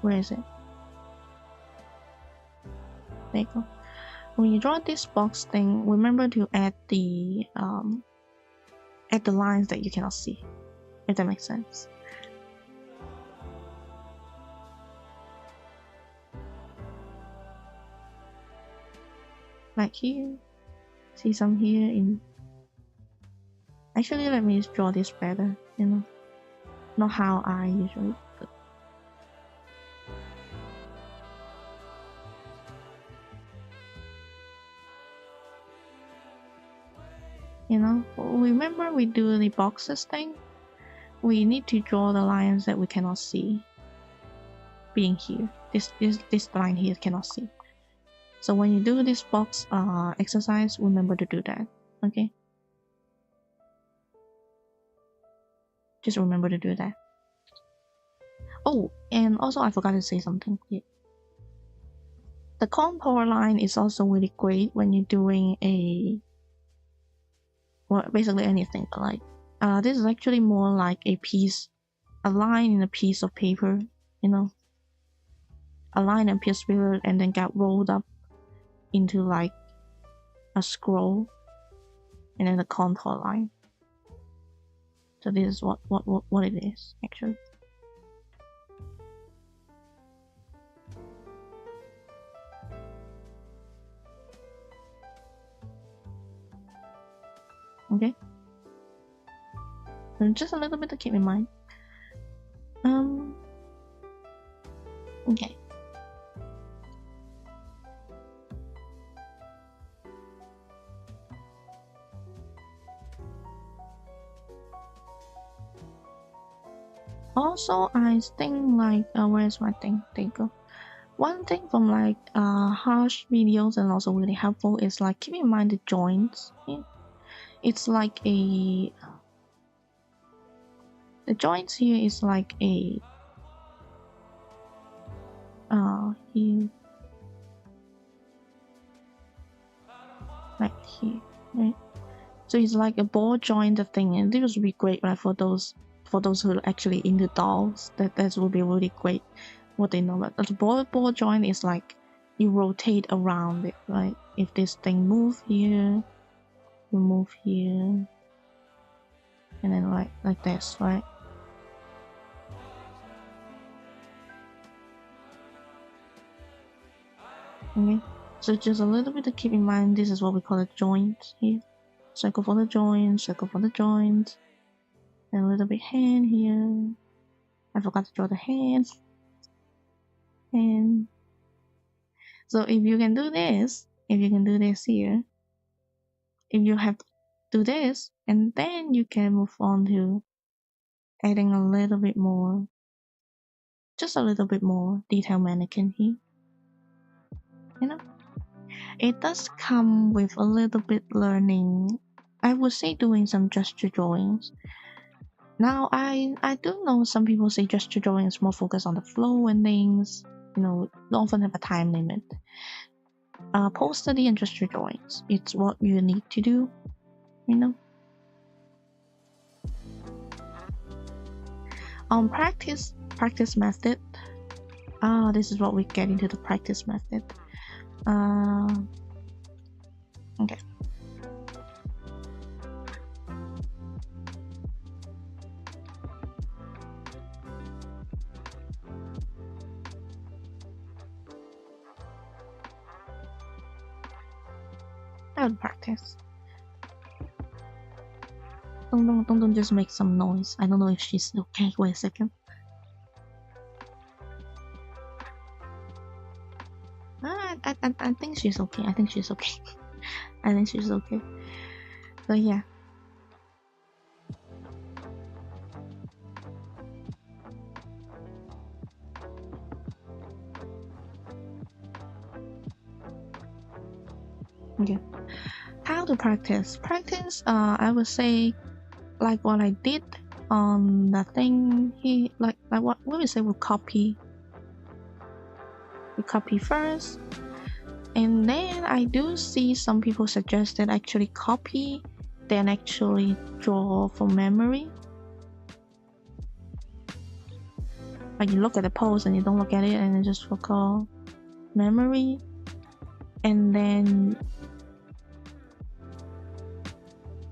Where is it? There you go. When you draw this box thing, remember to add the lines that you cannot see, if that makes sense. like here. See some here in. Actually, let me draw this better. You know, not how I usually. Put. You know, remember we do the boxes thing. We need to draw the lines that we cannot see. Being here, this line here cannot see. So when you do this box exercise, remember to do that. Okay. Just remember to do that. Oh, and also I forgot to say something here. The contour line is also really great when you're doing well, basically anything. But like, this is actually more like a line in a piece of paper. You know, a line and piece of paper, and then got rolled up into like a scroll, and then the contour line. So this is what it is actually. Okay. And just a little bit to keep in mind. Okay. Also, I think like where's my thing? There you go. One thing from like harsh videos and also really helpful is like keep in mind the joints. Yeah. It's like the joints here is like a here, like here, right? So it's like a ball joint thing, and this would be great, right, for those who are actually into dolls. That would be really great. What they know about the ball joint is like you rotate around it, right? If this thing move here, you move here, and then like this, right? Okay, so just a little bit to keep in mind. This is what we call a joint here. Circle for the joint, circle for the joint, and a little bit hand here. I forgot to draw the hand. And so if you can do this here, if you have to do this, and then you can move on to adding a little bit more, just a little bit more detail mannequin here. You know, it does come with a little bit learning. I would say doing some gesture drawings. Now I do know some people say gesture drawing is more focused on the flow and things. You know, often have a time limit. Post study and gesture drawings. It's what you need to do. You know. Practice method. This is what we get into the practice method. Okay. I would practice. Don't just make some noise. I don't know if she's okay. Wait a second. I think she's okay. I think she's okay. I think she's okay. So yeah. Okay. How to practice? Practice, I would say, like what I did on the thing here, like what we say we copy. We copy first, and then I do see some people suggest that actually copy, then actually draw from memory. Like you look at the pose and you don't look at it, and you just recall memory, and then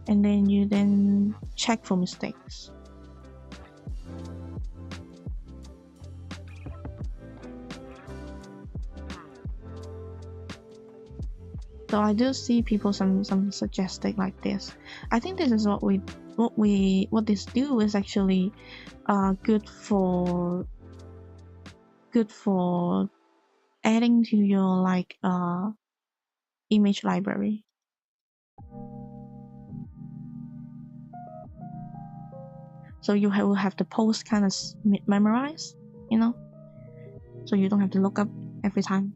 you then check for mistakes. So I do see people some suggesting like this. I think this is what this do is actually good for adding to your like image library. So you will have the post kind of memorized, you know, so you don't have to look up every time.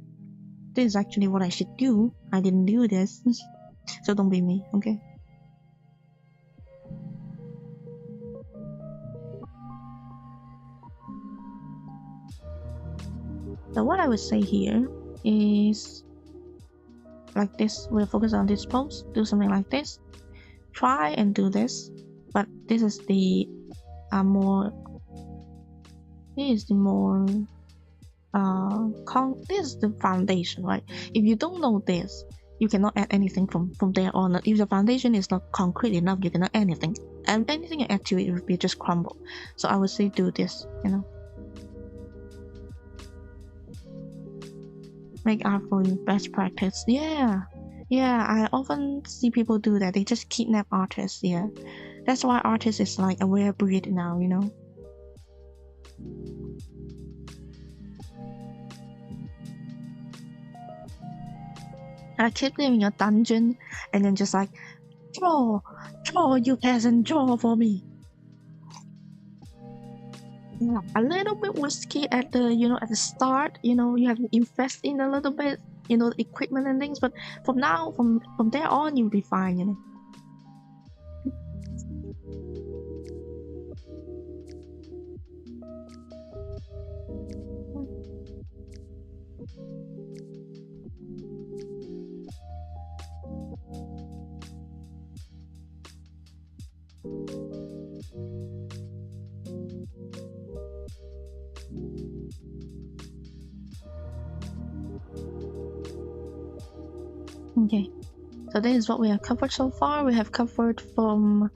This is actually what I should do. I didn't do this, so don't be me, okay? So what I would say here is like this. We'll focus on this post. Do something like this. Try and do this, but this is the more. This is the more. This is the foundation, right? If you don't know this, you cannot add anything from there on. If the foundation is not concrete enough, you cannot add anything, and anything you add to it will be just crumble. So I would say do this, you know. Make art for you, best practice. Yeah, I often see people do that. They just kidnap artists. Yeah, that's why artist is like a rare breed now, you know. I keep them in a dungeon and then just like draw, you peasant, draw for me. Yeah, a little bit risky at the start. You have to invest in a little bit, the equipment and things. But from there on, you'll be fine. Okay, so this is what we have covered so far. We have covered from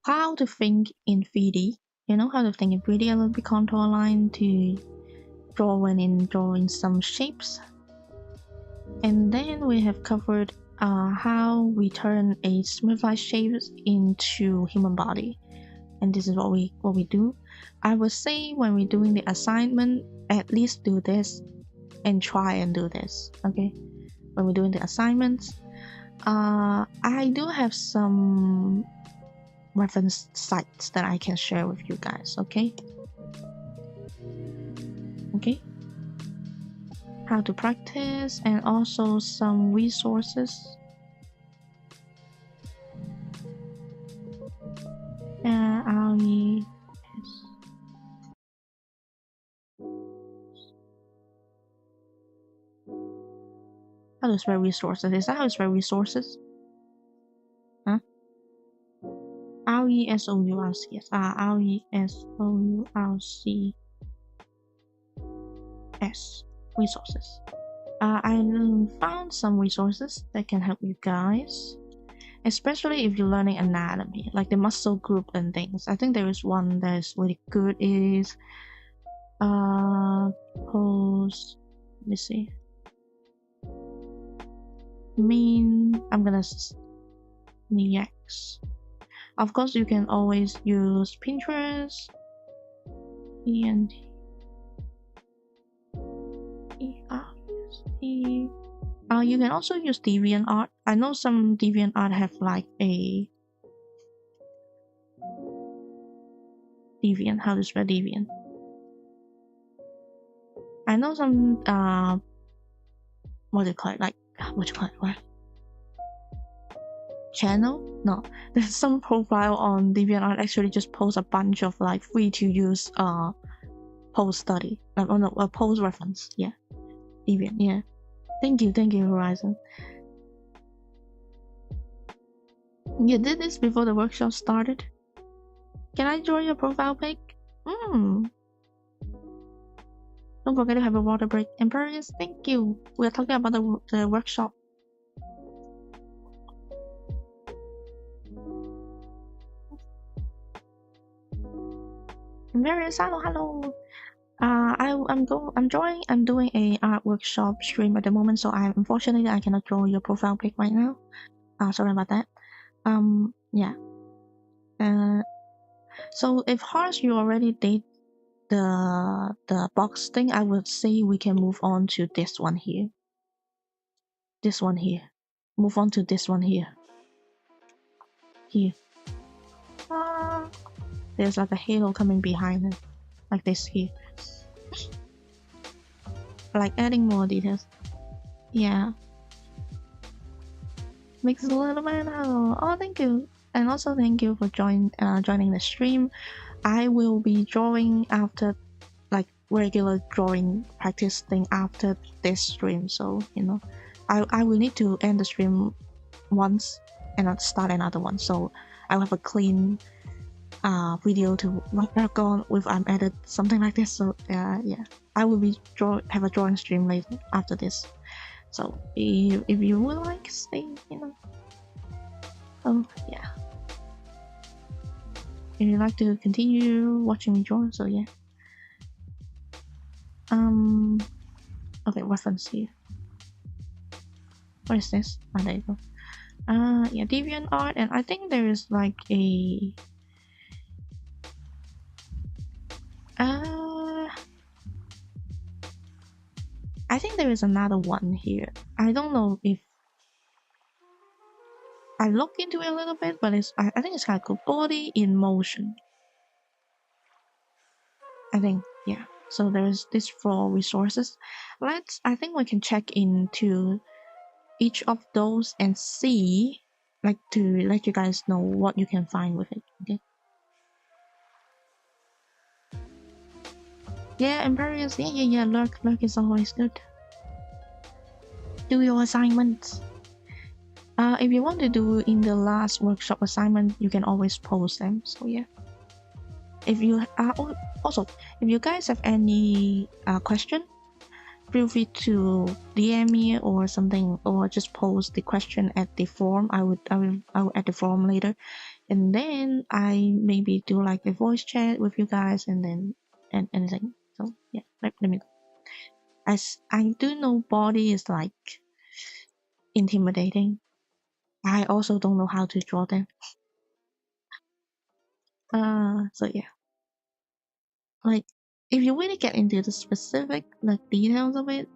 how to think in 3D, how to think in 3D, a little bit contour line to drawing some shapes. And then we have covered how we turn a smooth-like shape into human body. And this is what we do. I would say when we're doing the assignment, at least do this and try and do this, okay? When we're doing the assignments, I do have some reference sites that I can share with you guys, okay? Okay? How to practice and also some resources. How to spell resources? Is that how to spell resources? Huh? RESOURCS. RESOURCS. Resources. I found some resources that can help you guys, especially if you're learning anatomy, like the muscle group and things. I think there is one that is really good. Is pose. Let me see. I'm gonna X. Of course, you can always use Pinterest. ENT. You can also use DeviantArt. I know some DeviantArt have like a Deviant. How to spell Deviant? I know some what do you call it? Like what you call it? What? Channel? No, there's some profile on DeviantArt actually just post a bunch of like free to use post study. A post reference. Yeah, Deviant. Yeah. Thank you, Horizon. You did this before the workshop started? Can I draw your profile pic? Don't forget to have a water break. Emperius, thank you. We are talking about the workshop. Emperius, hello. I'm doing a art workshop stream at the moment, so unfortunately I cannot draw your profile pic right now. Sorry about that. Yeah. So if Horse you already did the box thing, I would say we can move on to this one here. This one here. Move on to this one here. Here. There's like a halo coming behind it. Like this here. Like adding more details. Yeah. Makes a little bit. Oh, thank you. And also thank you for joining the stream. I will be drawing after like regular drawing practice thing after this stream, so you know I will need to end the stream once and not start another one, so I'll have a clean video to work on with edit something like this. So yeah, I will be have a drawing stream later after this, so if you would like stay, you know. Oh yeah, if you'd like to continue watching me draw, so yeah. Okay, reference here. What is this? Oh, there you go. Yeah, DeviantArt, and I think there is like a I think there is another one here. I don't know if I looked into it a little bit, but I think it's kind of cool. Body in motion. I think, yeah. So there's this for resources. I think we can check into each of those and see, like, to let you guys know what you can find with it. Okay. Yeah, Imperius. Yeah. Lurk is always good. Do your assignments. If you want to do in the last workshop assignment, you can always post them. So yeah. If you also, if you guys have any question, feel free to DM me or something, or just post the question at the forum. I will add the forum later, and then I maybe do like a voice chat with you guys, and then and anything. So yeah, let me go. As I do know, body is like intimidating. I also don't know how to draw them. So yeah, like if you really get into the specific like details of it,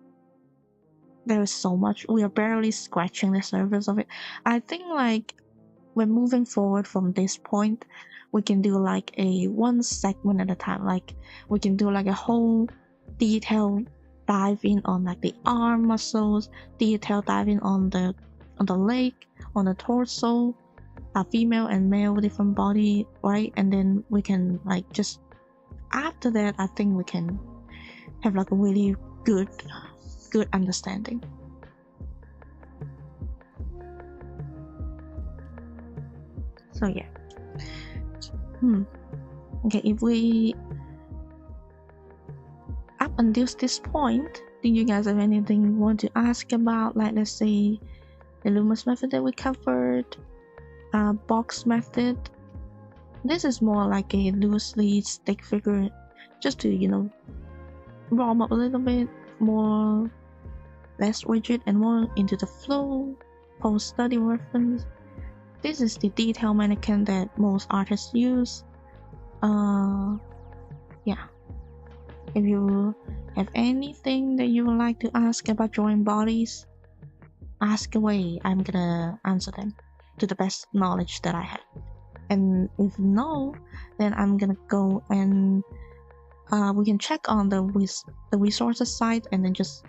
there is so much. We are barely scratching the surface of it. I think like when moving forward from this point, we can do like a one segment at a time. Like we can do like a whole detail dive in on like the arm muscles, detail diving on the leg, on the torso, a female and male different body, right? And then we can like just after that, I think we can have like a really good understanding. So yeah. Okay, if we up until this point, do you guys have anything you want to ask about? Like let's say the Lumos method that we covered, box method. This is more like a loosely stick figure, just to, you know, warm up a little bit, more less rigid and more into the flow, post-study reference. This is the detail mannequin that most artists use. Yeah. If you have anything that you would like to ask about drawing bodies, ask away. I'm gonna answer them to the best knowledge that I have. And if no, then I'm gonna go and we can check on the resources site and then just,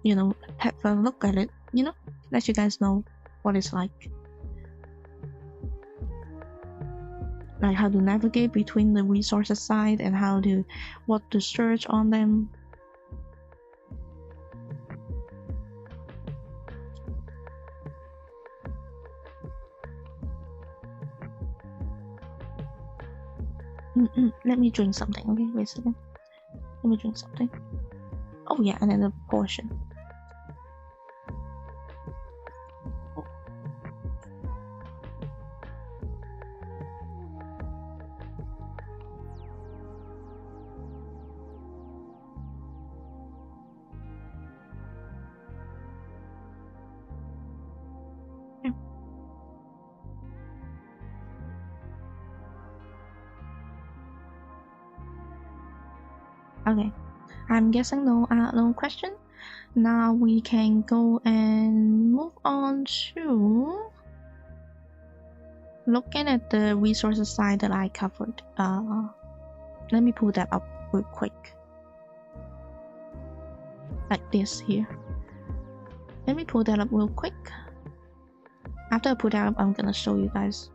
you know, have a look at it, you know, let you guys know what it's like how to navigate between the resources site and what to search on them. Let me drink something. Okay, wait a second. Let me drink something. Oh yeah, another portion. Okay, I'm guessing no question. Now we can go and move on to looking at the resources side that I covered. Let me pull that up real quick. Like this here. Let me pull that up real quick. After I pull that up, I'm gonna show you guys.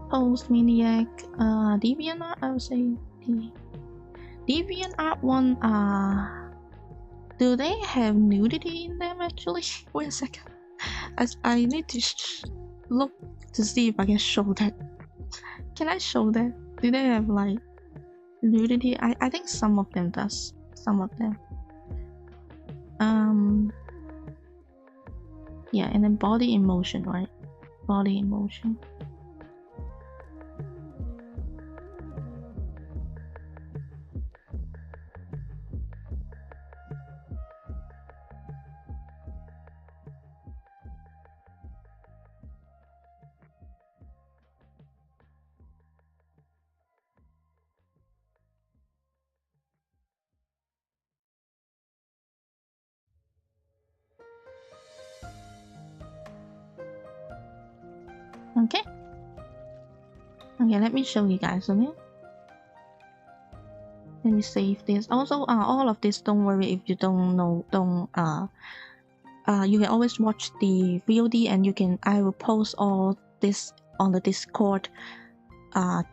Post Maniac, DeviantArt, I would say. DeviantArt one, do they have nudity in them actually? Wait a second. I need to look to see if I can show that. Can I show that? Do they have like nudity? I think some of them does. Some of them. Yeah, and then body emotion, right? Body emotion. Okay. Okay, let me show you guys, okay? Let me save this. Also, all of this, don't worry if you don't know, you can always watch the VOD and I will post all this on the Discord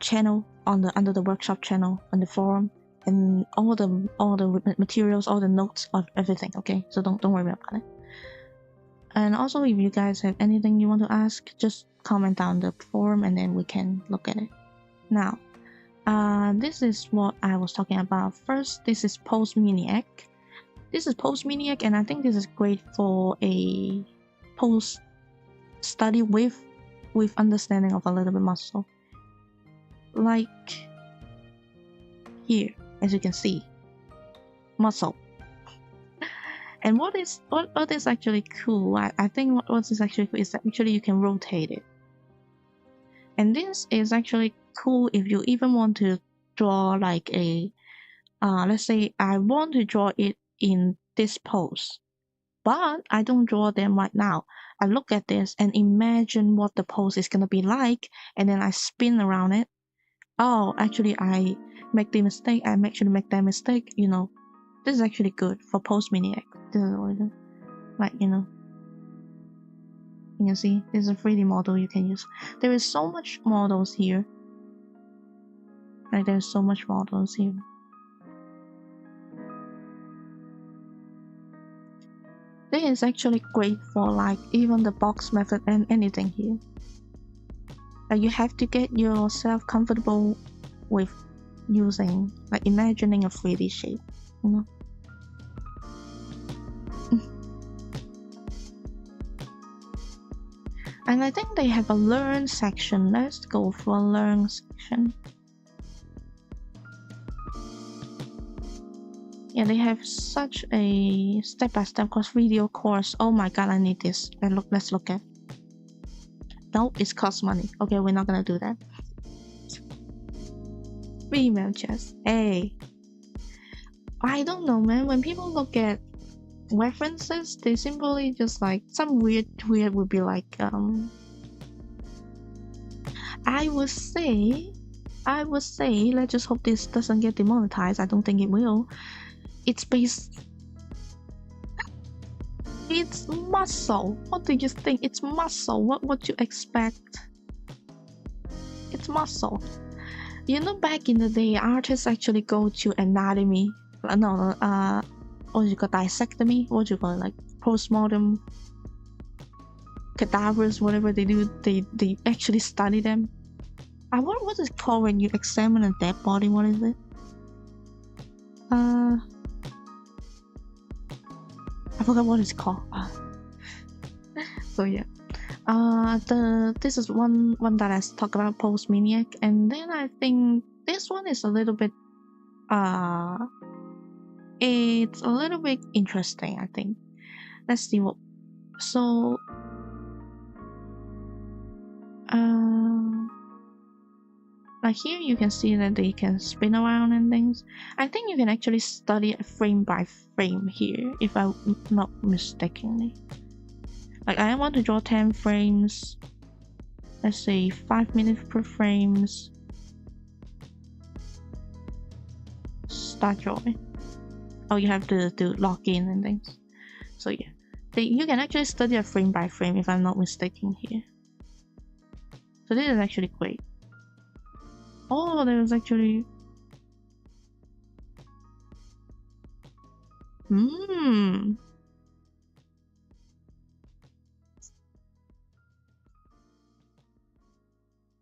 channel, under the workshop channel, on the forum, and all the materials, all the notes of everything, okay? So don't worry about it. And also, if you guys have anything you want to ask, just comment down the forum and then we can look at it. Now, this is what I was talking about. First, this is Post Maniac. This is Post Maniac, and I think this is great for a post study with understanding of a little bit muscle. Like here, as you can see, muscle. And what is actually cool? I think what is actually cool is that actually you can rotate it. And this is actually cool if you even want to draw like a, let's say I want to draw it in this pose, but I don't draw them right now. I look at this and imagine what the pose is gonna be like, and then I spin around it. Oh, actually I make the mistake. I actually make that mistake. You know, this is actually good for Post Maniac. This is what I do. Like, you know. You can see there's a 3D model you can use. There is so much models here. Like there's so much models here. This is actually great for like even the box method and anything here. Like you have to get yourself comfortable with using, like imagining a 3D shape, you know. And I think they have a learn section. Let's go for a learn section. Yeah, they have such a step-by-step course, video course. Oh my god, I need this. Let's look at. Nope, it costs money. Okay, we're not gonna do that. Female chess. Hey. I don't know, man. When people look at references, they simply just like some weird would be like I would say let's just hope this doesn't get demonetized. I don't think it will. It's muscle. What do you think? It's muscle. What you expect? It's muscle. You know, back in the day, artists actually go to anatomy. What do you call dissectomy? What do you call it? Like postmortem cadavers, whatever they do. They actually study them. What is it called when you examine a dead body? What is it? I forgot what it's called. So yeah. This is one that I talked about, Post Maniac, and then I think this one is a little bit it's a little bit interesting, I think. Let's see what So uh, like here you can see that they can spin around and things. I think you can actually study it frame by frame here, if I'm not mistakenly. Like I want to draw 10 frames, let's say 5 minutes per frames. Start drawing. Oh, you have to lock in and things. So yeah, you can actually study it frame by frame, if I'm not mistaken here. So this is actually great. Oh, there's actually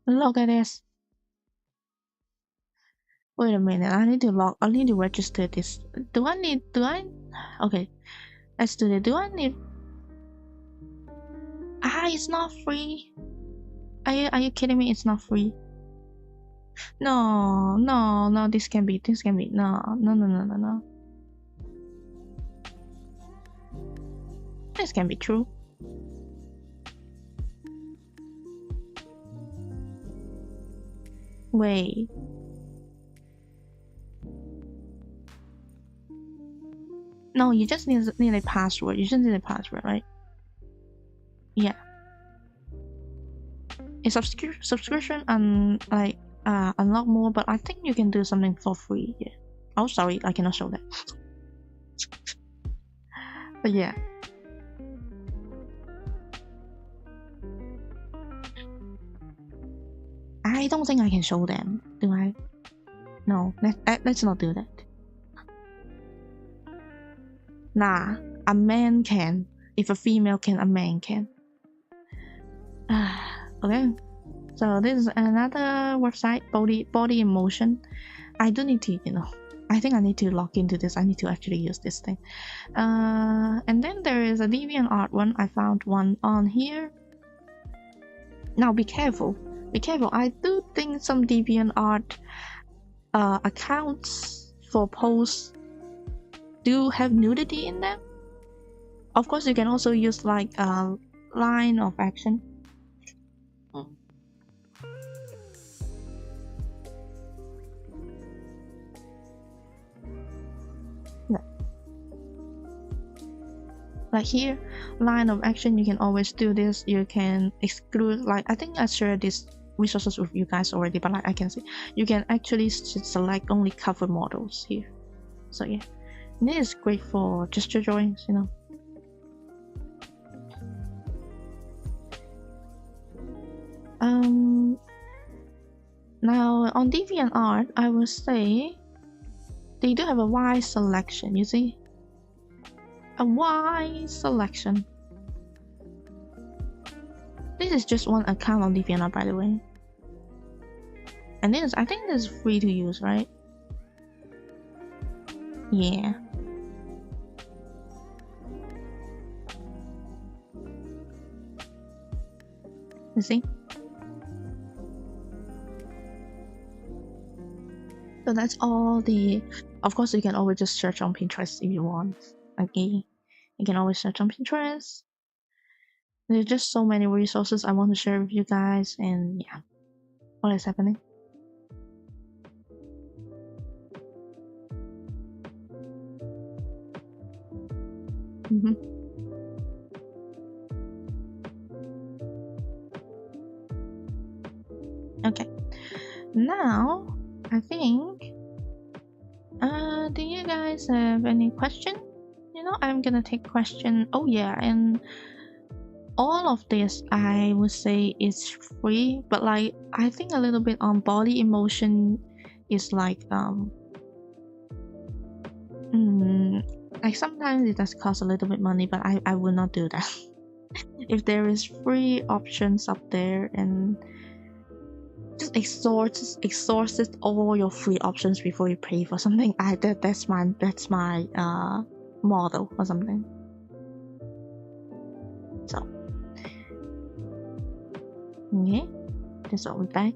look at this. Wait a minute, I need to register this. Okay, let's do it. It's not free. Are you kidding me? It's not free. No, this can be, no. This can be true. Wait. No, you just need a password. You just need a password, right? Yeah. A subscription and like unlock more, but I think you can do something for free. Yeah. Oh, sorry, I cannot show that. But yeah. I don't think I can show them, do I? No, let's not do that. Nah, a man can. If a female can, a man can. Okay. So this is another website, body emotion. I do need to, I think I need to log into this. I need to actually use this thing. And then there is a DeviantArt one. I found one on here. Now be careful. I do think some DeviantArt accounts for posts do have nudity in them. Of course, you can also use like a line of action. Like here, line of action, you can always do this. You can exclude, like I think I shared these resources with you guys already, but like I can see you can actually select only cover models here. So yeah, and this is great for gesture drawings, Now on DeviantArt, I will say they do have a wide selection. You see, a wide selection. This is just one account on DeviantArt, by the way, and I think this is free to use, right? Yeah. You see? So that's all the. Of course, you can always just search on Pinterest if you want. Okay, you can always search on Pinterest. There's just so many resources I want to share with you guys, and yeah, what is happening? Okay, now I think. Do you guys have any question? I'm gonna take question. Oh yeah, and all of this I would say is free, but like I think a little bit on body emotion is like like sometimes it does cost a little bit money, but I will not do that. If there is free options up there, and just exhaust all your free options before you pay for something. That's my model or something. So okay, this will be back.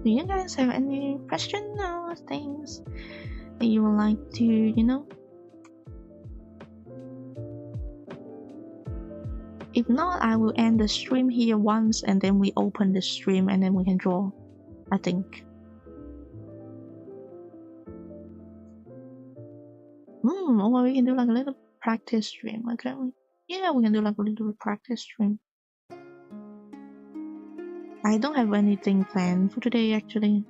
Do you guys have any questions or things that you would like to, If not, I will end the stream here once and then we open the stream and then we can draw, I think. Or we can do like a little practice stream, okay? Yeah, we can do like a little practice stream. I don't have anything planned for today actually.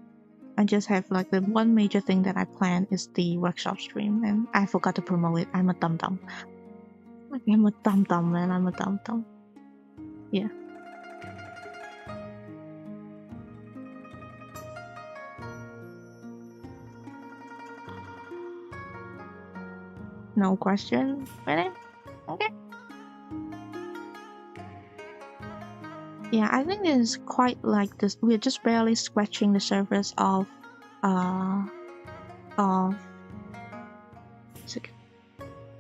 I just have like the one major thing that I plan is the workshop stream and I forgot to promote it. I'm a dum-dum. I'm a dum-dum, man. I'm a dum-dum. Yeah. No question? Really? Okay. Yeah, I think it's quite like this. We're just barely scratching the surface of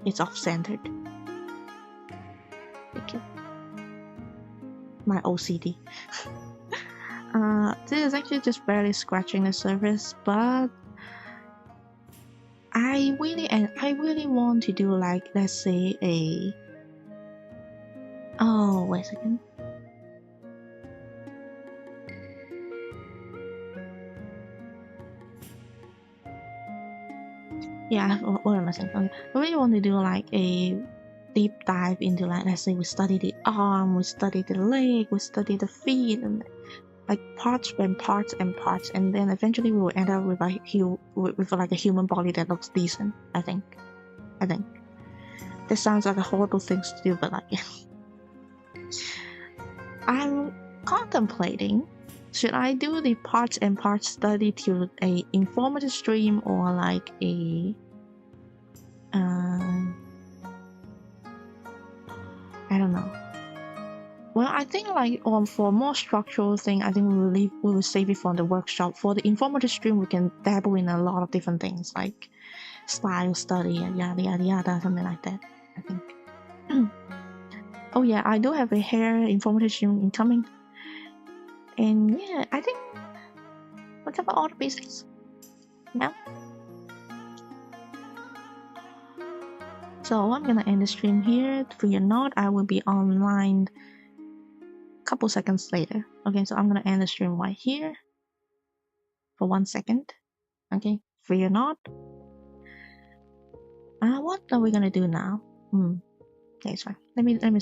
it's off-centered. Thank you. My OCD. This is actually just barely scratching the surface, but I really want to do like, let's say oh, wait a second. Yeah, what am I saying? Okay. I really want to do like a deep dive into like, let's say we study the arm, we study the leg, we study the feet, and like parts and parts and parts, and then eventually we will end up with like a human body that looks decent. I think. This sounds like a horrible thing to do, but like, I'm contemplating. Should I do the parts and parts study to a informative stream or like a I don't know. Well, I think like for more structural thing, I think we will save it for the workshop. For the informative stream, we can dabble in a lot of different things like style study and yada yada yada, something like that. I think. Oh yeah, I do have a hair informative stream incoming. And yeah, I think we cover all the basics now. So I'm gonna end the stream here. For your note, I will be online a couple seconds later. Okay, so I'm gonna end the stream right here for 1 second. Okay, for your note. What are we gonna do now? Okay, it's fine. Let me